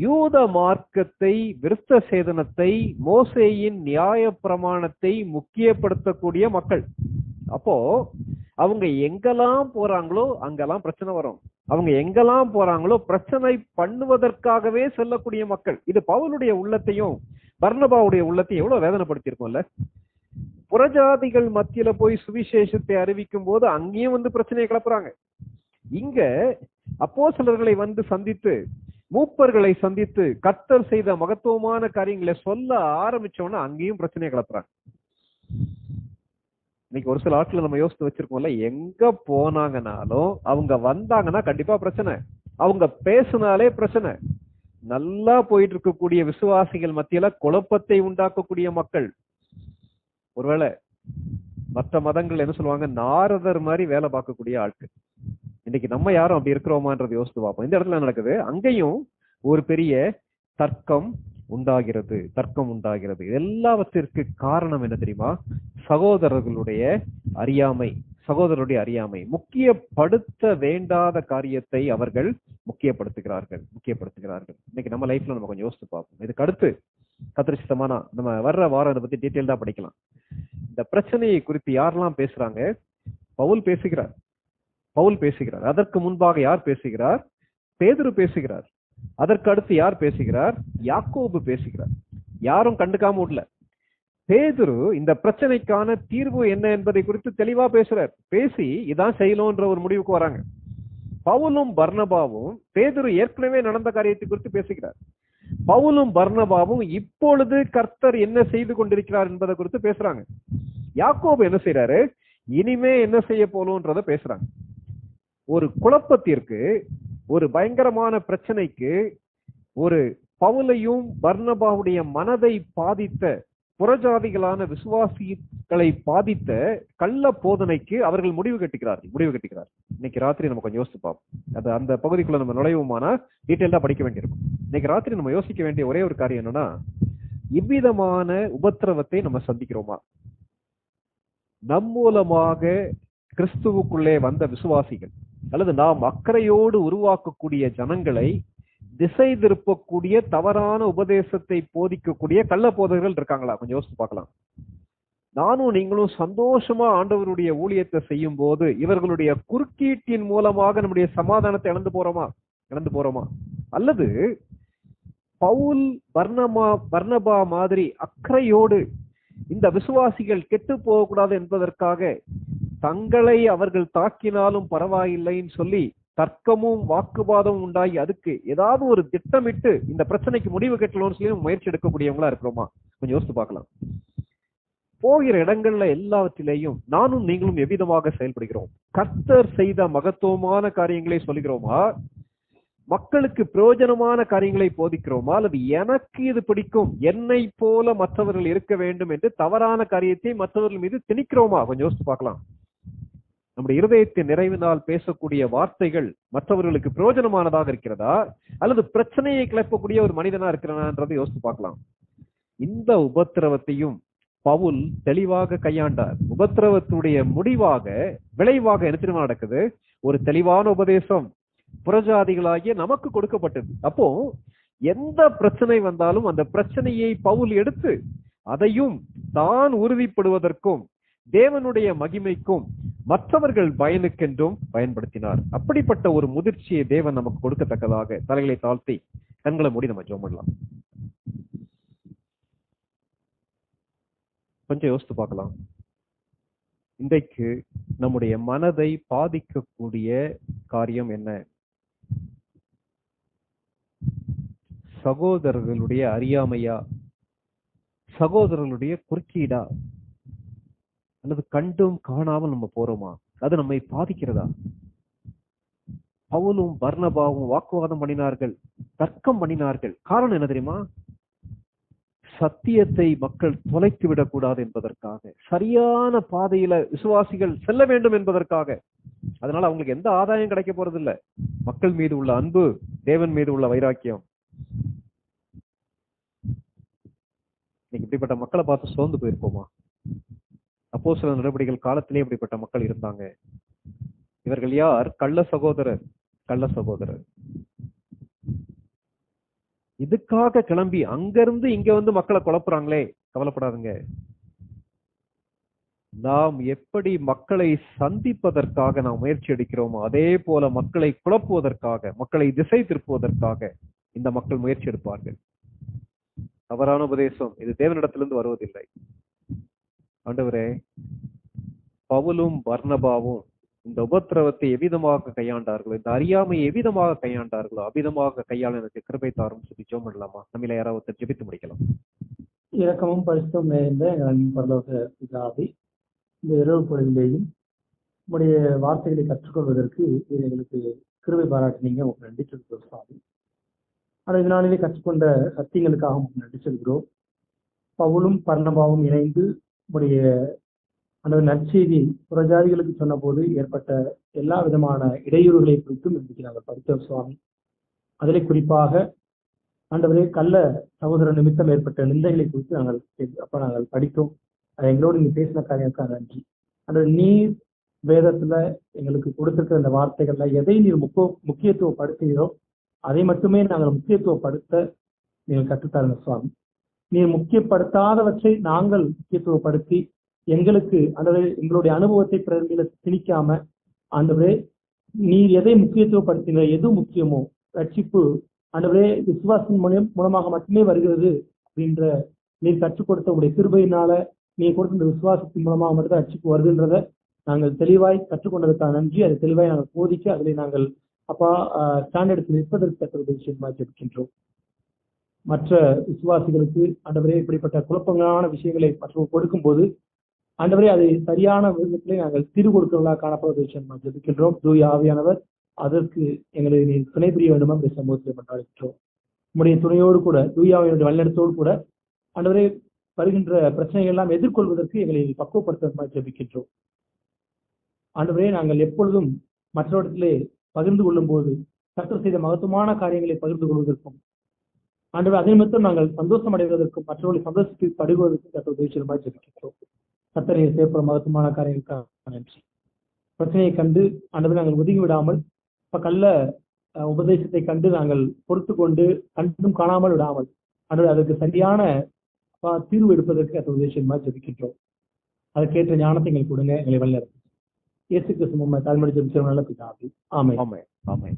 யூத மார்க்கத்தை, விருத்த சேதனத்தை, மோசேயின் நியாய பிரமாணத்தை முக்கியப்படுத்தக்கூடிய மக்கள். அப்போ அவங்க எங்கெல்லாம் போறாங்களோ அங்கெல்லாம் பிரச்சனை வரும். அவங்க எங்கெல்லாம் போறாங்களோ பிரச்சனை பண்ணுவதற்காகவே செல்லக்கூடிய மக்கள். இது பவுலுடைய உள்ளத்தையும் பர்னபாவுடைய உள்ளத்தையும் எவ்வளவு வேதனைப்படுத்தி இருக்கும்ல. புறஜாதிகள் மத்தியில போய் சுவிசேஷத்தை அறிவிக்கும் போது அங்கேயும் வந்து பிரச்சனையை கிளப்புறாங்க. இங்க அப்போஸ்தலர்களை வந்து சந்தித்து, மூப்பர்களை சந்தித்து கர்த்தர் செய்த மகத்துவமான காரியங்களை சொல்ல ஆரம்பிச்சோன்னா அங்கேயும் பிரச்சனையை கிளப்புறாங்க. இன்னைக்கு ஒரு சில ஆட்களை நம்ம யோசித்து வச்சிருக்கோம்ல, எங்க போனாங்கனாலும் அவங்க வந்தாங்கன்னா கண்டிப்பா பிரச்சனை, அவங்க பேசினாலே பிரச்சனை. நல்லா போயிட்டு இருக்கக்கூடிய விசுவாசிகள் மத்தியில குழப்பத்தை உண்டாக்கக்கூடிய மக்கள். ஒருவேளை மற்ற மதங்கள் என்ன சொல்லுவாங்க, நாரதர் மாதிரி வேலை பார்க்கக்கூடிய ஆட்கள். இன்னைக்கு நம்ம யாரும் அப்படி இருக்கிறோமான்றது யோசித்து பார்ப்போம். இந்த இடத்துல நடக்குது, அங்கேயும் ஒரு பெரிய தர்க்கம் உண்டாகிறது. எல்லாவற்றிற்கு காரணம் என்ன தெரியுமா? சகோதரருடைய அறியாமை. முக்கியப்படுத்த வேண்டாத காரியத்தை அவர்கள் முக்கியப்படுத்துகிறார்கள். இன்னைக்கு நம்ம லைஃப்ல நம்ம கொஞ்சம் யோசித்து பார்ப்போம். இதுக்கு அடுத்து கர்த்தர் சித்தமானா நம்ம வர்ற வாரம் இதை பத்தி டீட்டெயில் தான் படிக்கலாம். இந்த பிரச்சனையை குறித்து யாரெல்லாம் பேசுறாங்க? பவுல் பேசுகிறார். அதற்கு முன்பாக யார் பேசுகிறார்? பேதுரு பேசுகிறார். அதற்கு அடுத்து யார் பேசுகிறார்? யாக்கோபு பேசுகிறார். யாரும் கண்டுக்காம விடல. பேதுரு இந்த பிரச்சனைக்கான தீர்வு என்ன என்பதை குறித்து தெளிவா பேசுறார். பேசி இதான் செய்யணும்ன்ற ஒரு முடிவுக்கு வராங்க. பவுலும் பர்னபாவும் பேதுரு ஏற்கனவே நடந்த காரியத்தை குறித்து பேசுகிறார். பவுலும் பர்னபாவும் இப்பொழுது கர்த்தர் என்ன செய்து கொண்டிருக்கிறார் என்பதை குறித்து பேசுறாங்க. யாக்கோபு என்ன செய்யறாரு? இனிமே என்ன செய்ய போலோன்றத பேசுறாங்க. ஒரு குழப்பத்திற்கு, ஒரு பயங்கரமான பிரச்சனைக்கு, ஒரு பவுலையும் பர்னபாவுடைய மனதை பாதித்த புறஜாதிகளான விசுவாசிகளை பாதித்த கள்ள போதனைக்கு அவர்கள் முடிவு கட்டுகிறார். இன்னைக்கு ராத்திரி நம்ம கொஞ்சம் யோசிச்சு பார்ப்போம். அது அந்த பகுதிக்குள்ள நம்ம நுழைவுமானா டீட்டெயிலா படிக்க வேண்டியிருக்கும். இன்னைக்கு ராத்திரி நம்ம யோசிக்க வேண்டிய ஒரே ஒரு காரியம் என்னன்னா, இவ்விதமான உபத்திரவத்தை நம்ம சந்திக்கிறோமா? நம் மூலமாக கிறிஸ்துவுக்குள்ளே வந்த விசுவாசிகள் அல்லது நாம் அக்கறையோடு உருவாக்கக்கூடிய ஜனங்களை திசை திருப்பக்கூடிய தவறான உபதேசத்தை போதிக்கக்கூடிய கள்ள போதகர்கள் இருக்காங்களா? கொஞ்சம் யோசிச்சு பார்க்கலாம். நானும் நீங்களும் சந்தோஷமா ஆண்டவருடைய ஊழியத்தை செய்யும் போது இவர்களுடைய குறுக்கீட்டின் மூலமாக நம்முடைய சமாதானத்தை இழந்து போறோமா? அல்லது பவுல் பர்னபா மாதிரி அக்கறையோடு இந்த விசுவாசிகள் கெட்டு போகக்கூடாது என்பதற்காக தங்களை அவர்கள் தாக்கினாலும் பரவாயில்லைன்னு சொல்லி தர்க்கமும் வாக்குவாதமும் உண்டாகி அதுக்கு ஏதாவது ஒரு திட்டமிட்டு இந்த பிரச்சனைக்கு முடிவு கட்டணும்னு சொல்லி முயற்சி எடுக்கக்கூடியவங்களா இருக்கிறோமா? கொஞ்சம் யோசித்து பார்க்கலாம். போகிற இடங்கள்ல எல்லாவற்றிலேயும் நானும் நீங்களும் எவ்விதமாக செயல்படுகிறோம்? கர்த்தர் செய்த மகத்துவமான காரியங்களை சொல்லுகிறோமா? மக்களுக்கு பிரயோஜனமான காரியங்களை போதிக்கிறோமா? அல்லது எனக்கு இது பிடிக்கும், என்னை போல மற்றவர்கள் இருக்க வேண்டும் என்று தவறான காரியத்தை மற்றவர்கள் மீது திணிக்கிறோமா? கொஞ்சம் யோசித்து பார்க்கலாம். நம்முடைய இருதயத்தின் நிறைவினால் பேசக்கூடிய வார்த்தைகள் மற்றவர்களுக்கு பிரயோஜனமானதாக இருக்கிறதா அல்லது பிரச்சனையை கிளப்பக்கூடிய ஒரு மனிதனா இருக்கிறான்றதை யோசித்து பார்க்கலாம். இந்த உபத்திரவத்தையும் பவுல் தெளிவாக கையாண்டார். உபத்திரவத்துடைய விளைவாக என்ன நடக்குது? ஒரு தெளிவான உபதேசம் புறஜாதிகளாகிய நமக்கு கொடுக்கப்பட்டது. அப்போ எந்த பிரச்சனை வந்தாலும் அந்த பிரச்சனையை பவுல் எடுத்து அதையும் தான் உறுதிப்படுவதற்கும் தேவனுடைய மகிமைக்கும் மற்றவர்கள் பயனுக்கென்றும் பயன்படுத்தினார். அப்படிப்பட்ட ஒரு முதிர்ச்சியை தேவன் நமக்கு கொடுக்கத்தக்கதாக தலைகளை தாழ்த்தி கண்களை மூடி நம்ம ஜெபம் பண்ணலாம். கொஞ்சம் யோசித்து பார்க்கலாம். இன்றைக்கு நம்முடைய மனதை பாதிக்கக்கூடிய காரியம் என்ன? சகோதரர்களுடைய அறியாமையா, சகோதரர்களுடைய குறுக்கீடா, அல்லது கண்டும் காணாமல் நம்ம போறோமா? அது நம்மை பாதிக்கிறதா? பவுலும் பர்னபாவும் வாக்குவாதம் பண்ணினார்கள், தர்க்கம் பண்ணினார்கள். காரணம் என்ன தெரியுமா? சத்தியத்தை மக்கள் தொலைத்து விடக்கூடாது என்பதற்காக, சரியான பாதையில விசுவாசிகள் செல்ல வேண்டும் என்பதற்காக. அதனால அவங்களுக்கு எந்த ஆதாயம் கிடைக்க போறது இல்ல. மக்கள் மீது உள்ள அன்பு, தேவன் மீது உள்ள வைராக்கியம். இன்னைக்கு இப்படிப்பட்ட மக்களை பார்த்து சோர்ந்து போயிருப்போமா? அப்போஸ்தலர் நடவடிக்கைகள் காலத்திலே இப்படிப்பட்ட மக்கள் இருந்தாங்க. இவர்கள் யார்? கள்ள சகோதரர். இதுக்காக கிளம்பி அங்கிருந்து இங்க வந்து மக்களை குழப்புறாங்களே, கவலைப்படாதுங்க. நாம் எப்படி மக்களை சந்திப்பதற்காக நாம் முயற்சி எடுக்கிறோமோ அதே போல மக்களை குழப்புவதற்காக, மக்களை திசை திருப்புவதற்காக இந்த மக்கள் முயற்சி எடுப்பார்கள். தவறான உபதேசம் இது தேவனிடத்திலிருந்து வருவதில்லை. ஆண்டவரே, பவுலும் பர்னபாவும் இந்த உபத்திரவத்தை எவ்விதமாக கையாண்டார்களோ, இந்த அறியாமையை எவ்விதமாக கையாண்டார்களோ அவ்விதமாக கையாள எனக்கு கிருபை தாரும் சொல்லி ஜெபம் பண்ணலாமா? நம்மள யாராவது ஜெபித்து முடிக்கலாம். இரக்கமும் பரிசுத்தமும் நிறைந்த எங்கள் பரலோக பிதாவே, இந்த இரவு பொழுதிலேயும் உங்களுடைய வார்த்தைகளை கற்றுக்கொள்வதற்கு எங்களுக்கு கிருபை பாராட்டினீங்க. உங்களுக்கு நன்றி சொல்கிறோம் சுவாமி. ஆனால் இதனாலே கற்றுக்கொண்ட சத்தியங்களுக்காக உங்களுக்கு நன்றி சொல்கிறோம். பவுலும் பர்னபாவும் இணைந்து உங்களுடைய அந்த நற்செய்தி புறஜாதிகளுக்கு சொன்ன போது ஏற்பட்ட எல்லா விதமான இடையூறுகளை குறித்தும் இன்றைக்கு நாங்கள் படித்தோம் சுவாமி. அதிலே குறிப்பாக ஆண்டவரே, கள்ள சகோதர நிமித்தம் ஏற்பட்ட நிந்தைகளை குறித்து நாங்கள் படித்தோம். அது எங்களோடு நீங்க பேசின காரியத்துக்காக நன்றி. அந்த நீர் வேதத்துல எங்களுக்கு கொடுத்திருக்கிற அந்த வார்த்தைகள்ல எதை நீர் முக்கியத்துவப்படுத்துகிறோ அதை மட்டுமே நாங்கள் முக்கியத்துவப்படுத்த நீங்கள் கற்றுத்தாருங்க சுவாமி. நீர் முக்கியப்படுத்தாதவற்றை நாங்கள் முக்கியத்துவப்படுத்தி எங்களுக்கு எங்களுடைய அனுபவத்தை பிறகு திணிக்காம, ஆண்டவரே நீர் எதை முக்கியத்துவப்படுத்தின, எது முக்கியமோ ரட்சிப்பு ஆண்டவரே விசுவாசத்தின் மூலமாக மட்டுமே வருகிறது அப்படின்ற நீர் கற்றுக் கொடுத்த உடைய கிருபையினால நீர் கொடுத்த இந்த விசுவாசத்தின் மூலமாக மட்டும்தான் ரட்சிப்பு வருதுன்றத நாங்கள் தெளிவாய் கற்றுக்கொண்டதற்கான நன்றி. அதை தெளிவாய் நாங்கள் போதிக்க அதில் நாங்கள் ஸ்டாண்டர்டுக்கு நிற்பதற்கு தக்க விஷயமா ஜெபிக்கின்றோம். மற்ற விசுவாசிகளுக்கு ஆண்டவரே இப்படிப்பட்ட குழப்பங்களான விஷயங்களை மற்றவர்கள் கொடுக்கும் போது ஆண்டவரே அதை சரியான விதத்திலே நாங்கள் தீர்வு கொடுக்கிறவர்களாக காணப்படுவது விஷயமா ஜெபிக்கின்றோம். தூய ஆவியானவர் அதற்கு எங்களை நீ துணை புரிய வேண்டுமா அப்படி சமூகத்தில் கொண்டாடுகின்றோம். உங்களுடைய துணையோடு கூட தூய ஆவியானுடைய வழிநடத்தோடு கூட ஆண்டவரே வருகின்ற பிரச்சனைகள் எல்லாம் எதிர்கொள்வதற்கு எங்களை பக்குவப்படுத்துவதற்கு ஜெபிக்கின்றோம். ஆண்டவரே, நாங்கள் எப்பொழுதும் மற்றவரிடத்திலே பகிர்ந்து கொள்ளும் போது கர்த்தர் செய்த மகத்துவமான காரியங்களை பகிர்ந்து கொள்வதற்கும், ஆண்டவரே அதே மட்டும் நாங்கள் சந்தோஷம் அடைவதற்கும் மற்றவர்களை சந்தோஷத்தை படுவதற்கும் கர்த்தர் உதவி செய்யுமாறு ஜெபிக்கின்றோம். கர்த்தரை செய்யப்பட மகத்துவமான காரியங்களுக்காக நன்றி. பிரச்சனையை கண்டு ஆண்டவரே நாங்கள் ஒதுங்கி விடாமல், கள்ள உபதேசத்தை கண்டு நாங்கள் பொறுத்து கொண்டு கண்டும் காணாமல் விடாமல், ஆண்டவரே அதற்கு சரியான தீர்வு எடுப்பதற்கு கர்த்தர் உதவி செய்யுமாறு ஜெபிக்கின்றோம். அதற்கேற்ற ஞானத்தை எங்களுக்கு கொடுங்க, எங்களை வழிநடத்துங்க. இயேசு கிறிஸ்து மூலமாக தாழ்மையோடு ஜெபிக்கிறோம் நல்ல பிதாவே. ஆமென். ஆமென். ஆமென்.